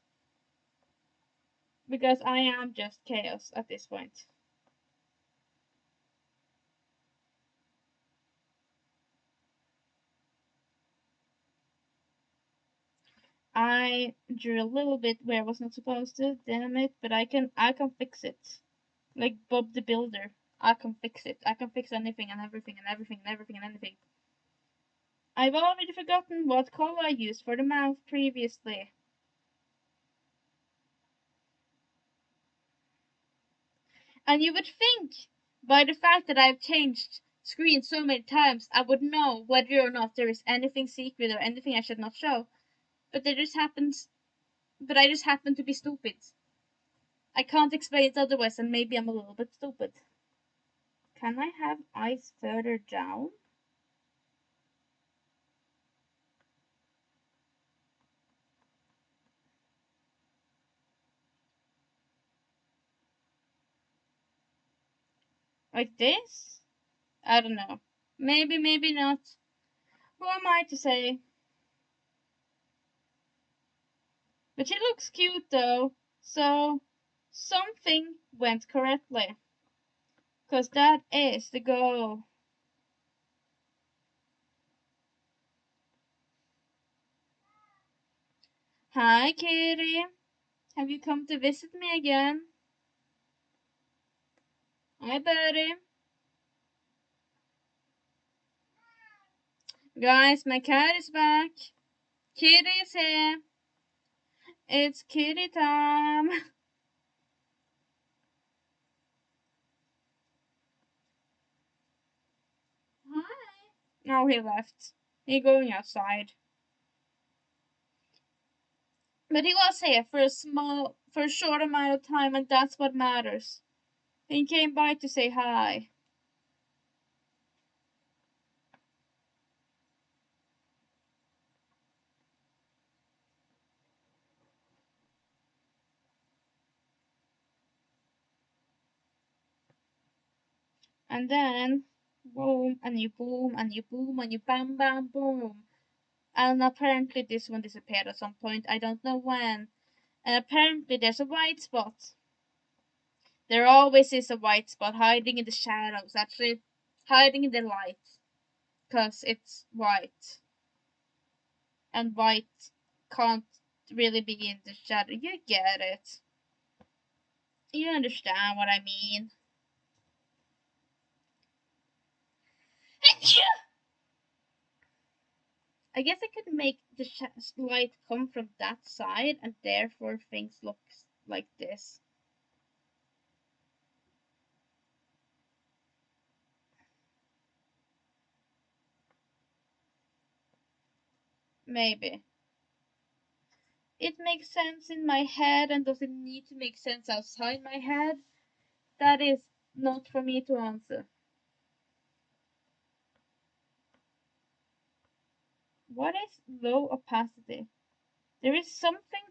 Because I am just chaos at this point. I drew a little bit where I was not supposed to, damn it, but I can fix it. Like Bob the Builder. I can fix it. I can fix anything and everything and everything and everything and anything. I've already forgotten what color I used for the mouth previously. And you would think, by the fact that I've changed screens so many times, I would know whether or not there is anything secret or anything I should not show. But I just happen to be stupid. I can't explain it otherwise, and maybe I'm a little bit stupid. Can I have eyes further down? Like this? I don't know. Maybe, maybe not. Who am I to say? But she looks cute though, so something went correctly. Because that is the goal. Hi, Kitty. Have you come to visit me again? Hi, buddy. Guys, my cat is back. Kitty is here. It's kitty time. Hi. No, he left. He going outside. But he was here for a short amount of time, and that's what matters. He came by to say hi. And then, boom, and you boom, and you boom, and you bam, bam, boom. And apparently this one disappeared at some point. I don't know when. And apparently there's a white spot. There always is a white spot hiding in the shadows, actually hiding in the light. Because it's white. And white can't really be in the shadow. You get it. You understand what I mean. I guess I could make the light come from that side, and therefore things look like this. Maybe. It makes sense in my head and doesn't need to make sense outside my head. That is not for me to answer. What is low opacity? There is something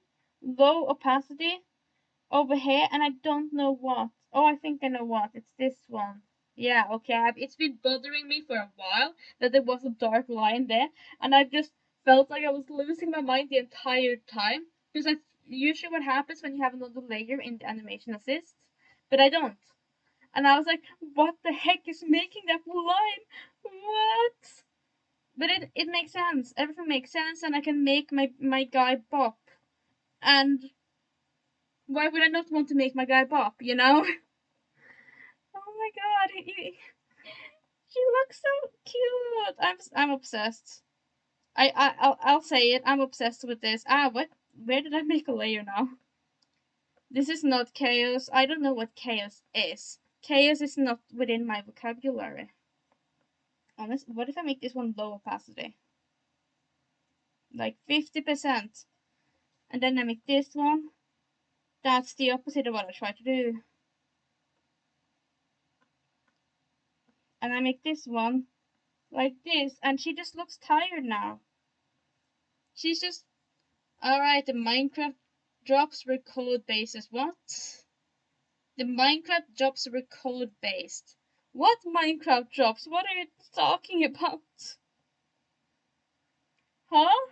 low opacity over here, and I don't know what. Oh, I think I know what. It's this one. Yeah, okay. It's been bothering me for a while that there was a dark line there, and I just felt like I was losing my mind the entire time. Because that's usually what happens when you have another layer in the animation assist, but I don't. And I was like, what the heck is making that line? What? But it makes sense. Everything makes sense, and I can make my guy bop. And why would I not want to make my guy bop, you know? Oh my god, he looks so cute. I'm obsessed. I'll say it. I'm obsessed with this. Ah, what? Where did I make a layer now? This is not chaos. I don't know what chaos is. Chaos is not within my vocabulary. Honest, what if I make this one low opacity? Like 50%. And then I make this one. That's the opposite of what I try to do. And I make this one like this, and she just looks tired now. She's just alright. The Minecraft drops were code bases. What? The Minecraft drops were code based. What Minecraft drops? What are you talking about? Huh?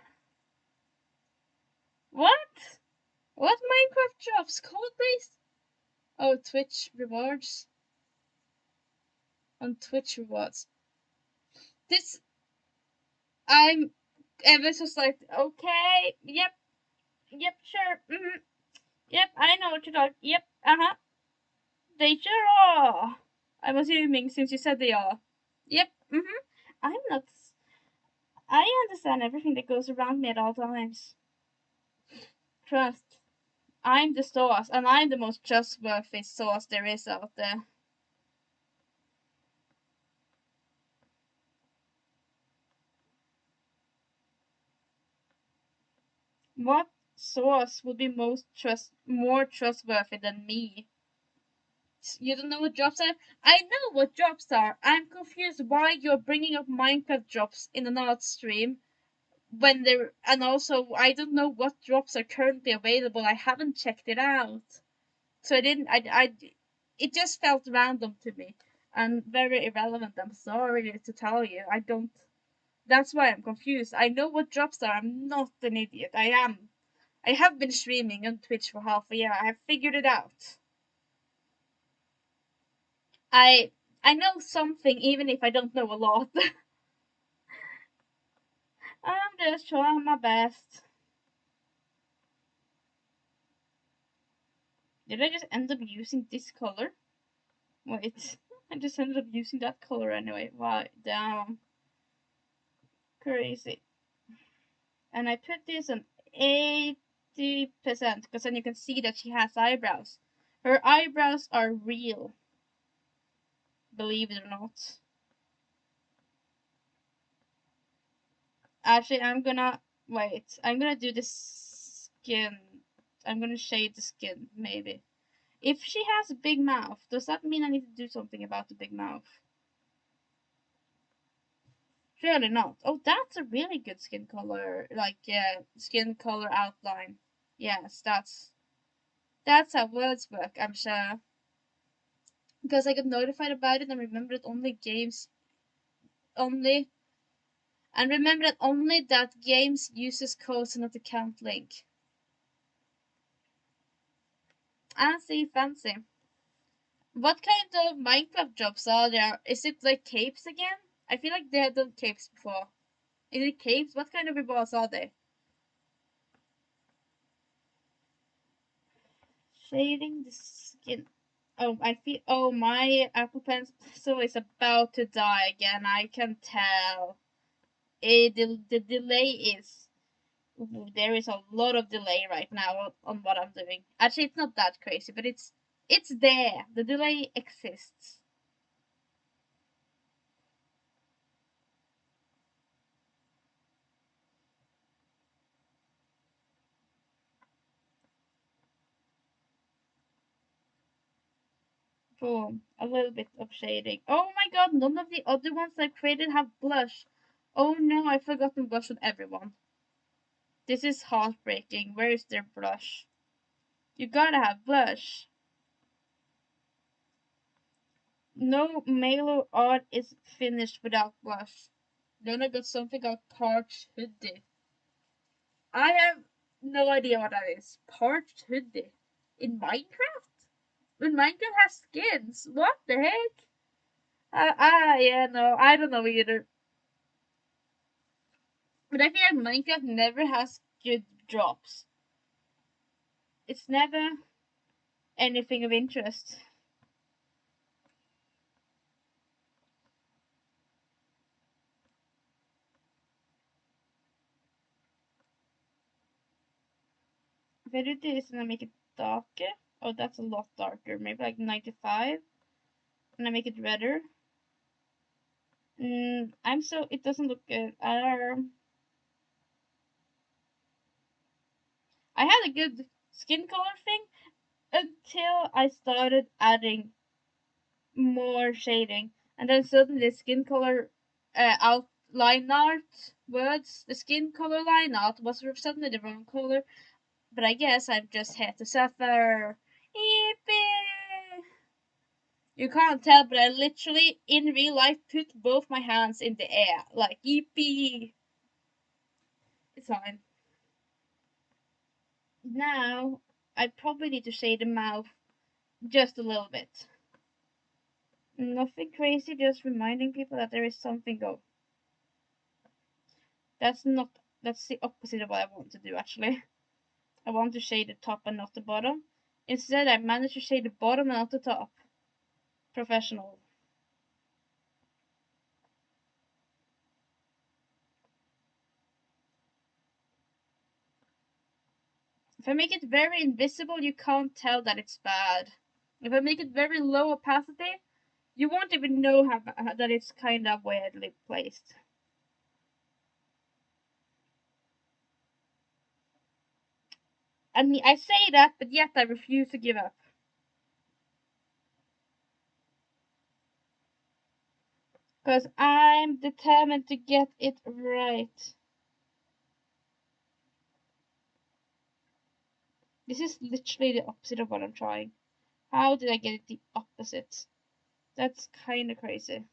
What? What Minecraft drops? Code based? Oh, Twitch rewards. On Twitch rewards. This I'm ever so slight. Okay. Yep. Sure. Yep. I know what you're talking. Yep. They sure are. I'm assuming since you said they are. Yep. I'm not. I understand everything that goes around me at all times. Trust. I'm the source, and I'm the most trustworthy source there is out there. What source would be more trustworthy than me? You don't know what drops are? I know what drops are. I'm confused why you're bringing up Minecraft drops in an art stream when there, and also I don't know what drops are currently available. I haven't checked it out. So I didn't, it just felt random to me and very irrelevant. I'm sorry to tell you. I don't, that's why I'm confused. I know what drops are. I'm not an idiot. I am. I have been streaming on Twitch for half a year. I have figured it out. I I know something even if I don't know a lot. I'm just trying my best. Did I just end up using this color? Wait, I just ended up using that color anyway. Wow, damn. Crazy. And I put this on 80% because then you can see that she has eyebrows. Her eyebrows are real, believe it or not. Actually, I'm gonna do the skin. I'm gonna shade the skin, maybe. If she has a big mouth, does that mean I need to do something about the big mouth? Surely not. Oh, that's a really good skin color, like, yeah, skin color outline. Yes, that's how words work, I'm sure. Because I got notified about it and remembered only remember that only that games uses codes and not account link. Fancy, fancy. What kind of Minecraft jobs are there? Is it like capes again? I feel like they have done capes before. Is it capes? What kind of rewards are they? Shading the skin. Oh, I feel. Oh, my Apple Pencil is about to die again. I can tell. The delay is. There is a lot of delay right now on what I'm doing. Actually, it's not that crazy, but it's there. The delay exists. Boom. A little bit of shading. Oh my god, none of the other ones I created have blush. Oh no, I've forgotten blush on everyone. This is heartbreaking. Where is their blush? You gotta have blush. No Malo art is finished without blush. Then I got something called Parched Hoodie. I have no idea what that is. Parched Hoodie. In Minecraft? When Minecraft has skins? What the heck? Yeah, no, I don't know either. But I feel like Minecraft never has good drops. It's never anything of interest. If I do this and I make it darker, oh, that's a lot darker. Maybe like 95, and I make it redder. It doesn't look good. I had a good skin color thing until I started adding more shading, and then suddenly the skin color line art words, the skin color line art was suddenly the wrong color. But I guess I've just had to suffer. Yippee! You can't tell, but I literally, in real life, put both my hands in the air. Like, yippee! It's fine. Now, I probably need to shade the mouth just a little bit. Nothing crazy, just reminding people that there is something go. That's not, that's the opposite of what I want to do, actually. I want to shade the top and not the bottom. Instead, I managed to shade the bottom and not the top. Professional. If I make it very invisible, you can't tell that it's bad. If I make it very low opacity, you won't even know that it's kind of weirdly placed. And I say that, but yet I refuse to give up. Because I'm determined to get it right. This is literally the opposite of what I'm trying. How did I get it the opposite? That's kind of crazy.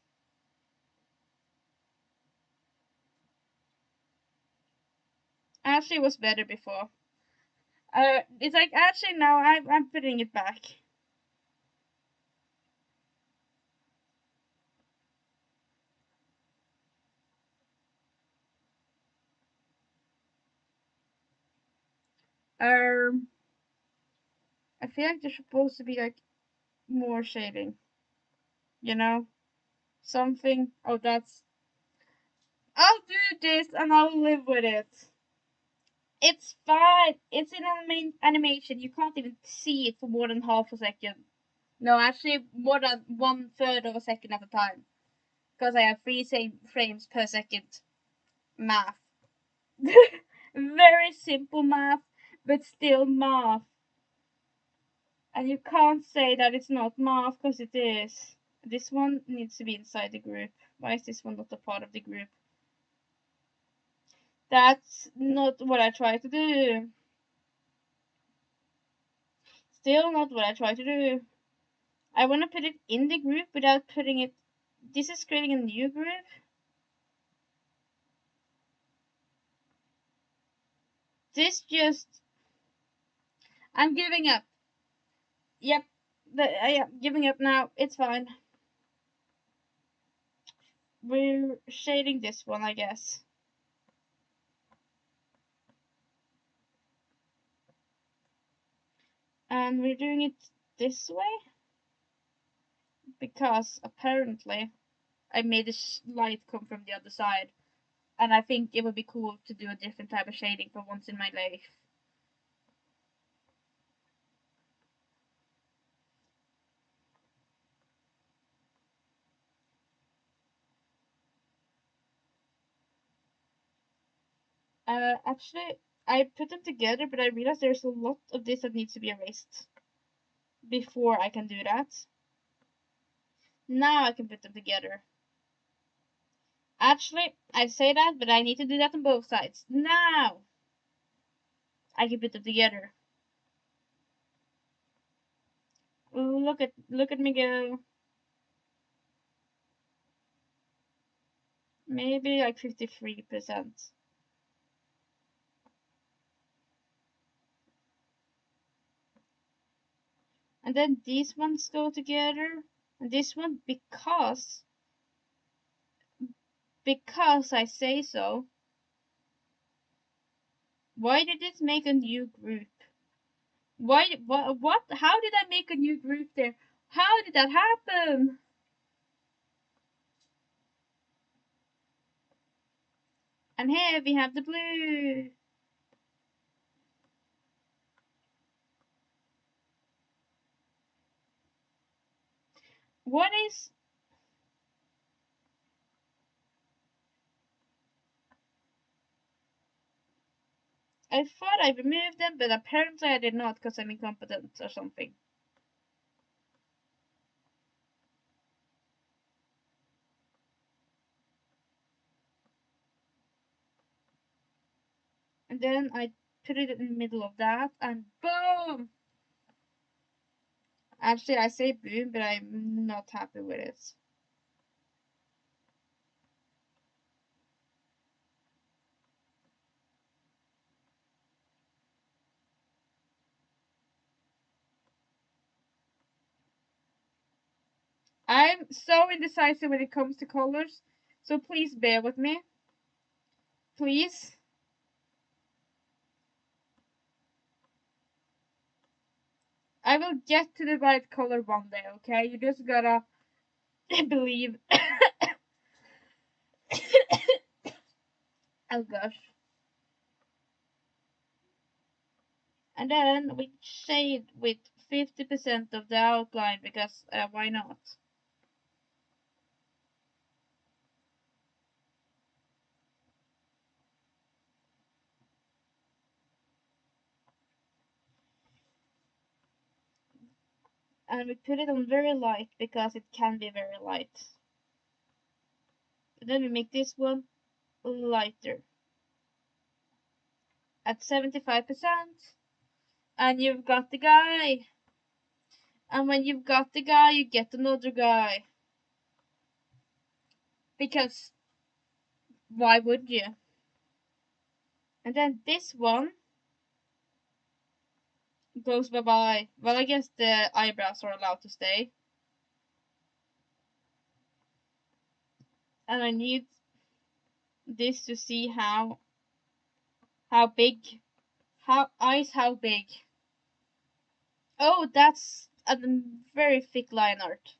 Actually, it was better before. It's like actually now I'm putting it back. Um, I feel like there's supposed to be like more shading, you know? Something. Oh, that's. I'll do this and I'll live with it. It's fine. It's in animation. You can't even see it for more than half a second. No, actually, more than 1/3 of a second at a time. Because I have three same frames per second. Math. Very simple math, but still math. And you can't say that it's not math, because it is. This one needs to be inside the group. Why is this one not a part of the group? That's not what I try to do. Still not what I try to do. I want to put it in the group without putting it. This is creating a new group. This just. I'm giving up. Yep. I am giving up now. It's fine. We're shading this one, I guess. And we're doing it this way. Because apparently I made the light come from the other side. And I think it would be cool to do a different type of shading for once in my life. Actually, I put them together, but I realized there's a lot of this that needs to be erased before I can do that. Now I can put them together. Actually, I say that, but I need to do that on both sides. Now I can put them together. Look at me go. Maybe like 53%. And then these ones go together. And this one because I say so. Why did it make a new group? Why what how did I make a new group there? How did that happen? And here we have the blue. What is I thought I removed them, but apparently I did not because I'm incompetent or something. And then I put it in the middle of that, and boom! Actually, I say boom, but I'm not happy with it. I'm so indecisive when it comes to colors, so please bear with me. Please. I will get to the right color one day, okay? You just gotta believe. Oh gosh. And then we shade with 50% of the outline because why not? And we put it on very light because it can be very light. And then we make this one lighter at 75%. And you've got the guy. And when you've got the guy, you get another guy. Because why would you? And then this one goes bye-bye. Well, I guess the eyebrows are allowed to stay. And I need this to see how big How big? Oh, that's a very thick line art.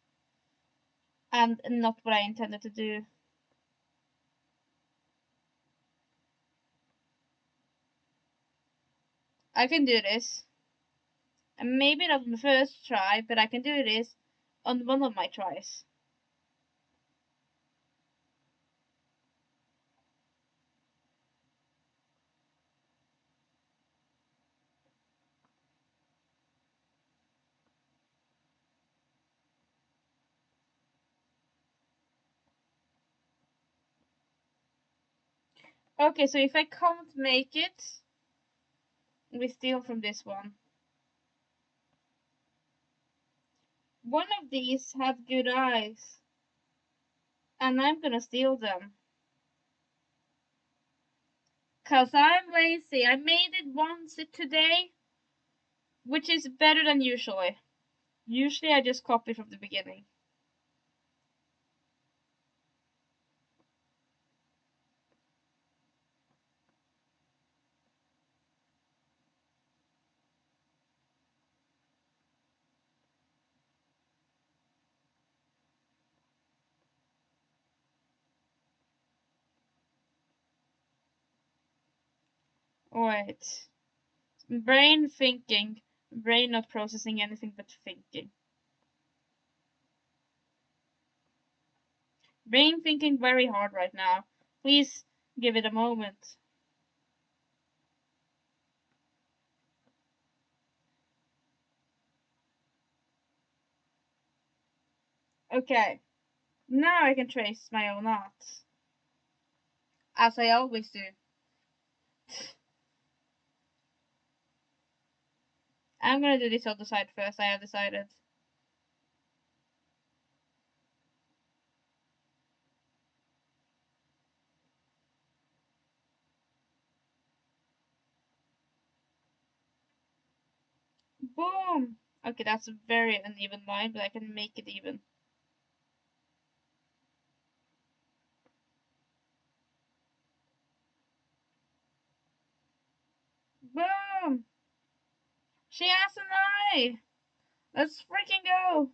And not what I intended to do. I can do this. And maybe not on the first try, but I can do this on one of my tries. Okay, so if I can't make it, we steal from this one. One of these have good eyes, and I'm gonna steal them. Cause I'm lazy. I made it once today, which is better than usually. Usually I just copy from the beginning. Wait. Brain thinking. Brain not processing anything but thinking. Brain thinking very hard right now. Please give it a moment. Okay. Now I can trace my own art. As I always do. I'm gonna do this other side first, I have decided. Boom! Okay, that's a very uneven line, but I can make it even. Boom! She has an eye! Let's freaking go!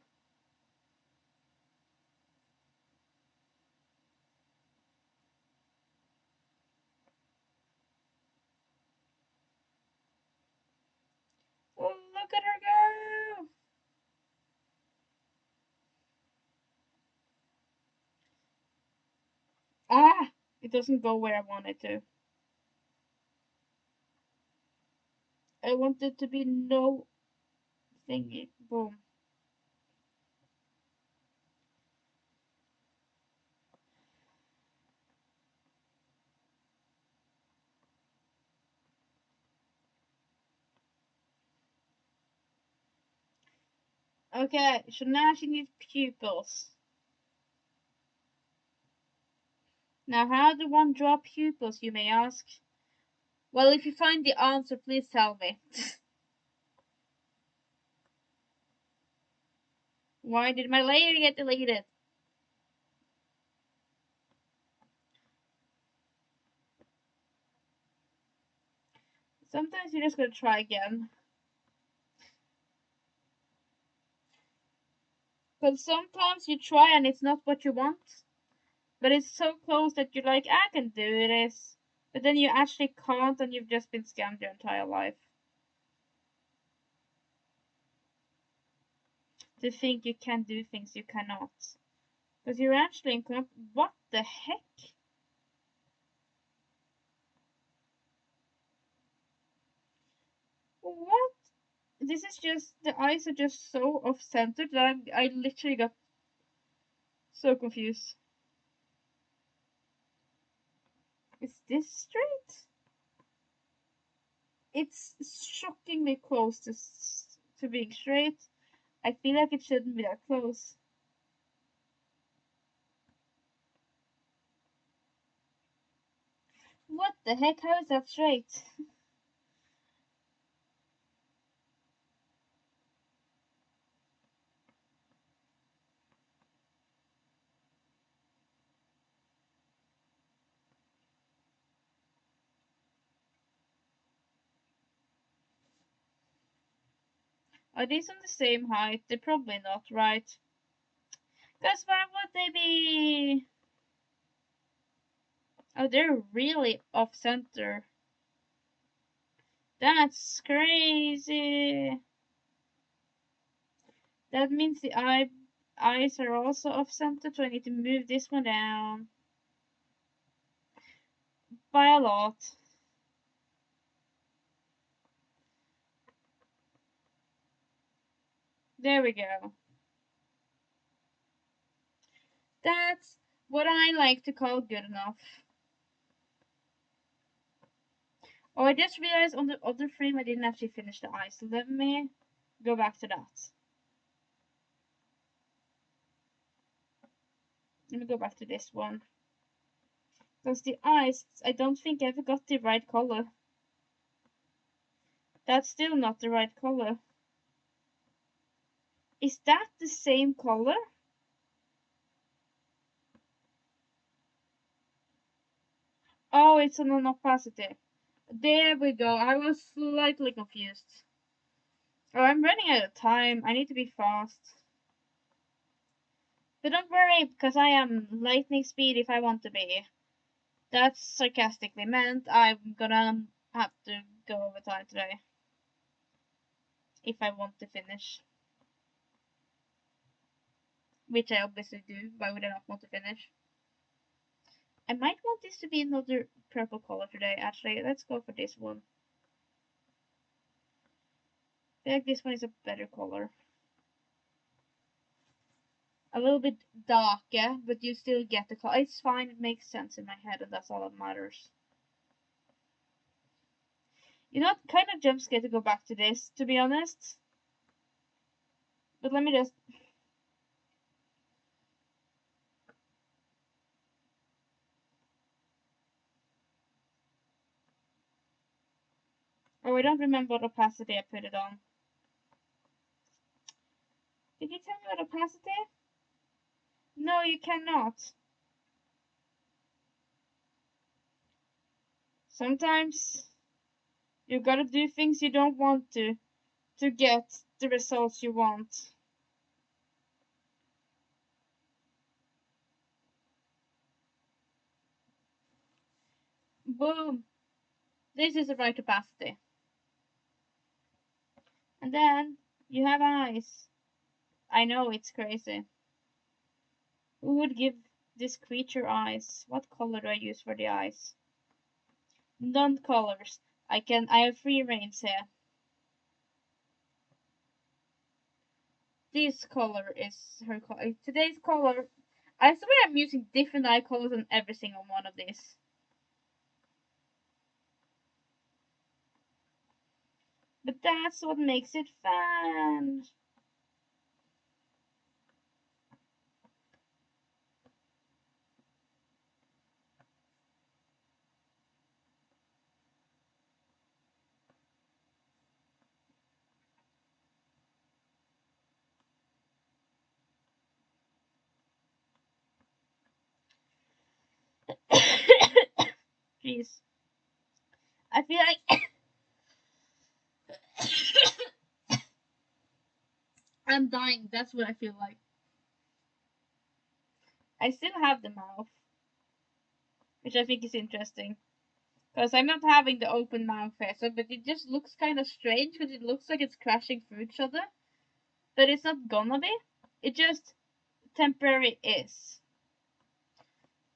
Oh, look at her go! Ah! It doesn't go where I want it to. I want it to be no thingy. Boom. Okay, so now she needs pupils. Now, how do one draw pupils, you may ask? Well, if you find the answer, please tell me. Why did my layer get deleted? Sometimes you're just gonna try again. Because sometimes you try and it's not what you want, but it's so close that you're like, I can do this. But then you actually can't and you've just been scammed your entire life. To think you can do things you cannot. Because you're actually incompetent. What the heck? What? This is just, the eyes are just so off-centered that I literally got so confused. Is this straight? It's shockingly close to being straight. I feel like it shouldn't be that close. What the heck? How is that straight? Are these on the same height? They're probably not, right? Because why would they be? Oh, they're really off center. That's crazy. That means the eyes are also off center, so I need to move this one down by a lot. There we go. That's what I like to call good enough. Oh, I just realized on the other frame I didn't actually finish the eyes, so let me go back to that. Let me go back to this one. Because the eyes, I don't think I ever got the right color. That's still not the right color. Is that the same color? Oh, it's on an opacity. There we go. I was slightly confused. Oh, I'm running out of time. I need to be fast. But don't worry, because I am lightning speed if I want to be. That's sarcastically meant. I'm gonna have to go over time today. If I want to finish. Which I obviously do. Why would I not want to finish? I might want this to be another purple color today, actually. Let's go for this one. I feel like this one is a better color. A little bit darker, but you still get the color. It's fine, it makes sense in my head, and that's all that matters. You know, it kind of jump scared to go back to this, to be honest. But let me just... Oh, I don't remember what opacity I put it on. Did you tell me what opacity? No, you cannot. Sometimes you gotta do things you don't want to get the results you want. Boom. This is the right opacity. And then you have eyes. I know it's crazy. Who would give this creature eyes? What color do I use for the eyes? None colors. I have free reigns here. This color is her color. Today's color. I swear I'm using different eye colors on every single one of these. But that's what makes it fun. Jeez. I feel like I'm dying. That's what I feel like. I still have the mouth, which I think is interesting. Because I'm not having the open mouth here, so, but it just looks kind of strange because it looks like it's crashing through each other. But it's not gonna be. It just temporary is.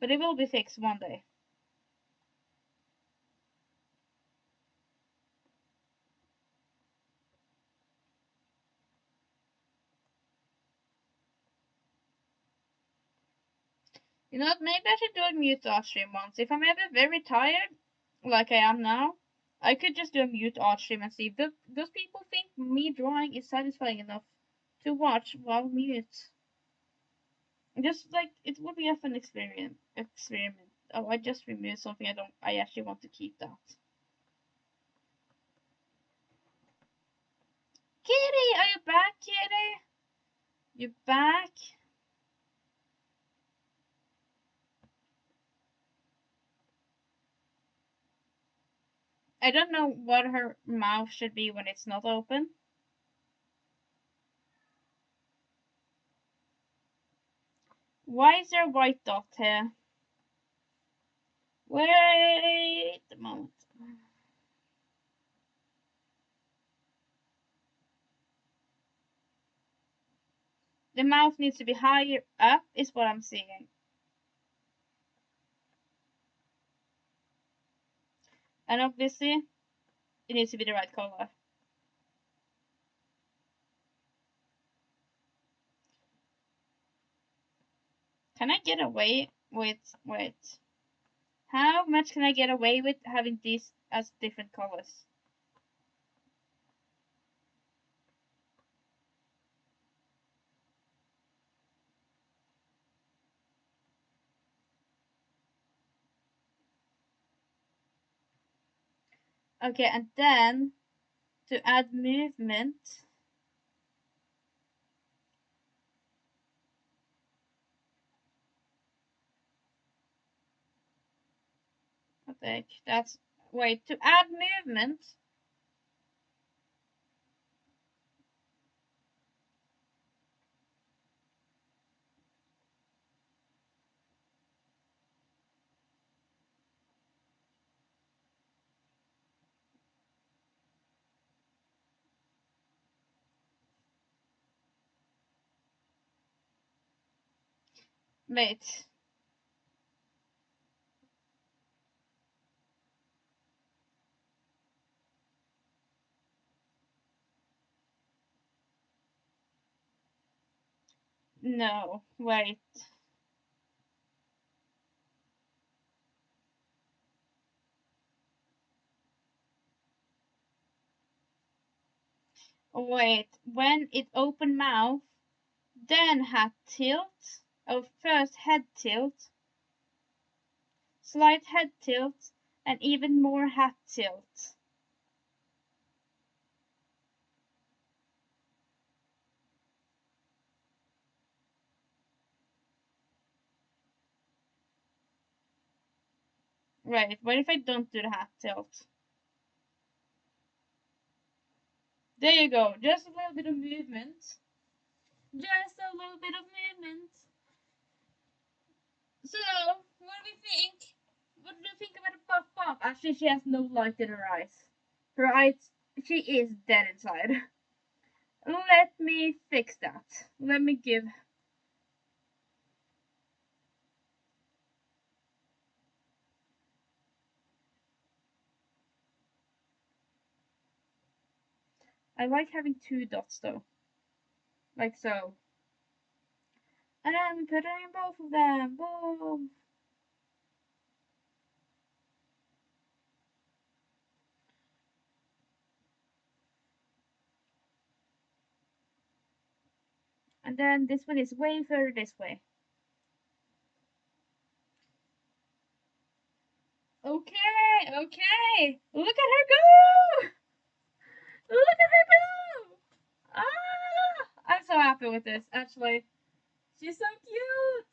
But it will be fixed one day. You know what? Maybe I should do a mute art stream once. If I'm ever very tired, like I am now, I could just do a mute art stream and see if those people think me drawing is satisfying enough to watch while mute. Just like it would be a fun experiment. Oh, I just removed something I actually want to keep that. Kitty, are you back, Kitty? You back? I don't know what her mouth should be when it's not open. Why is there a white dot here? Wait a moment. The mouth needs to be higher up, is what I'm seeing. And obviously, it needs to be the right color. Can I get away with, wait. How much can I get away with having these as different colors? Okay, and then to add movement, I think that's, wait, to add movement, wait, no, wait. Wait, when it open mouth, then hat tilt, oh, first head tilt, slight head tilt, and even more hat tilt. Right, what if I don't do the hat tilt? There you go, just a little bit of movement. Just a little bit of movement. So, what do we think? What do you think about the Puff Puff? Actually, she has no light in her eyes. Her eyes, she is dead inside. Let me fix that. Let me give. I like having two dots though. Like so. And then put in both of them. Boom. And then this one is way further this way. Okay, okay. Look at her go! Look at her go! Ah! I'm so happy with this, actually. She's so cute!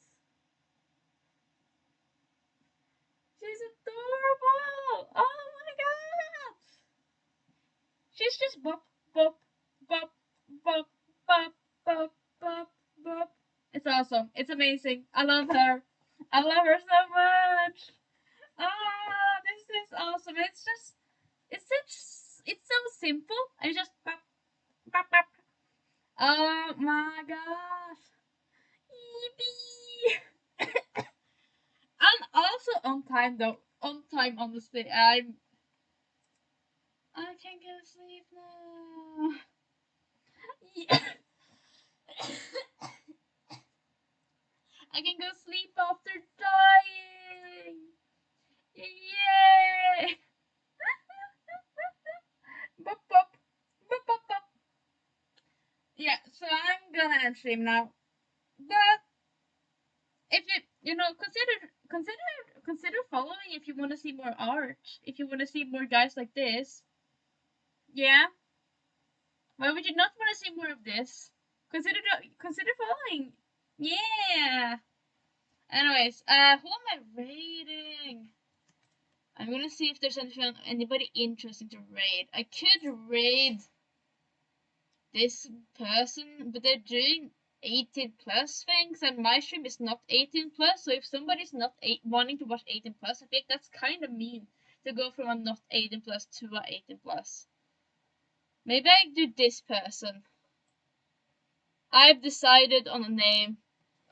She's adorable! Oh my god! She's just bop, bop, bop, bop, bop, bop, bop, bop. It's awesome. It's amazing. I love her. I love her so much. Ah, this is awesome. It's so simple. I just bop, bop, bop. Oh my gosh. Yippee! I'm also on time though. On time, honestly. I can go sleep now. Yeah. I can go sleep after dying. Yay! Bop, bop, bop, bop, bop. Yeah, so I'm gonna end stream now. But if you consider following if you want to see more art, if you want to see more guys like this. Yeah. Why would you not want to see more of this? Consider following. Yeah. Anyways, who am I raiding? I'm gonna see if there's anybody interesting to raid. I could raid this person, but they're doing 18 plus things, and my stream is not 18 plus. So if somebody's not wanting to watch 18 plus, I think that's kind of mean to go from a not 18 plus to a 18 plus. Maybe I do this person. I've decided on a name,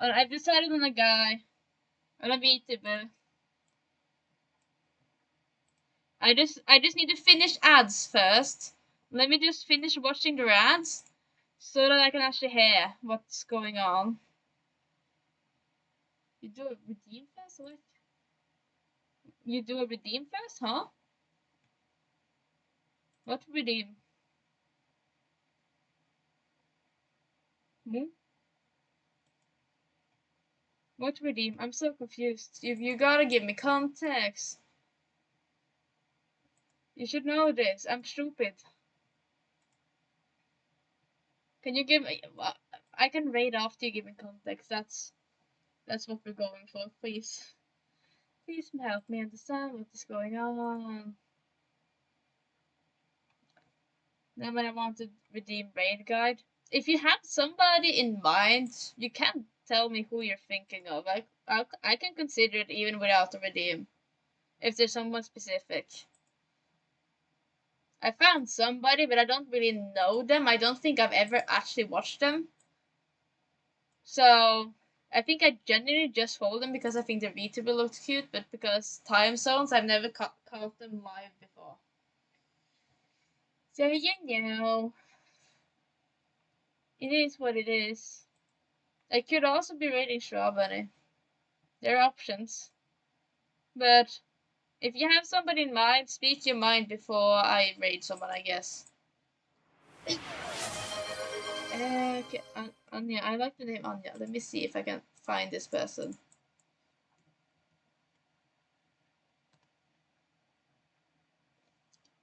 or I've decided on a guy, on a VTuber. I just need to finish ads first. Let me just finish watching the ads so that I can actually hear what's going on. You do a redeem first? What? You do a redeem first, huh? What redeem? Hmm? What redeem? I'm so confused. You gotta give me context. You should know this. I'm stupid. Can you give me? I can raid after you give me context. That's what we're going for. Please, please help me understand what is going on. Then when I want to redeem raid guide, if you have somebody in mind, you can tell me who you're thinking of. I can consider it even without a redeem. If there's someone specific. I found somebody, but I don't really know them. I don't think I've ever actually watched them. So I think I genuinely just follow them because I think their VTuber looks cute, but because time zones, I've never caught them live before. So you know, it is what it is. I could also be rating Strawberry. There are options. But if you have somebody in mind, speak your mind before I raid someone, I guess. Okay, Anya. I like the name Anya. Let me see if I can find this person.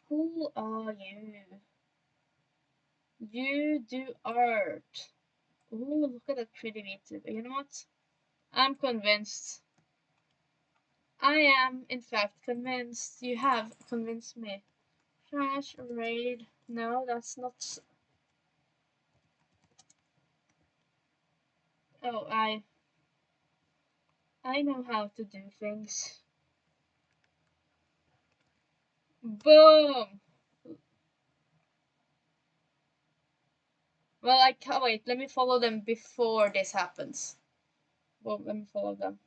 Who are you? You do art. Ooh, look at that pretty VTuber. You know what? I'm convinced. I am, in fact, convinced. You have convinced me. Trash raid. No, that's not. Oh, I know how to do things. Boom! Well, I can't wait. Let me follow them before this happens. Well, let me follow them.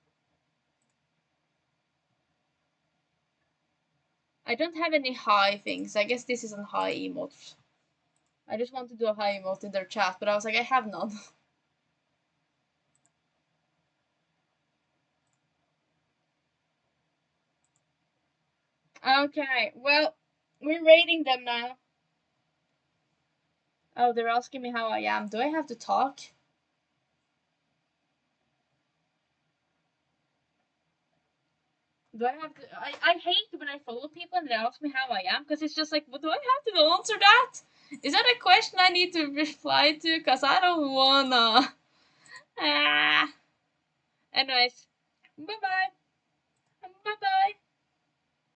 I don't have any high things. I guess this is a high emote. I just want to do a high emote in their chat, but I was like, I have none. Okay, well, we're rating them now. Oh, they're asking me how I am. Do I have to talk? Do I have to? I hate when I follow people and they ask me how I am because it's just like, well, do I have to answer that? Is that a question I need to reply to? Because I don't wanna. Ah. Anyways, bye bye. Bye bye.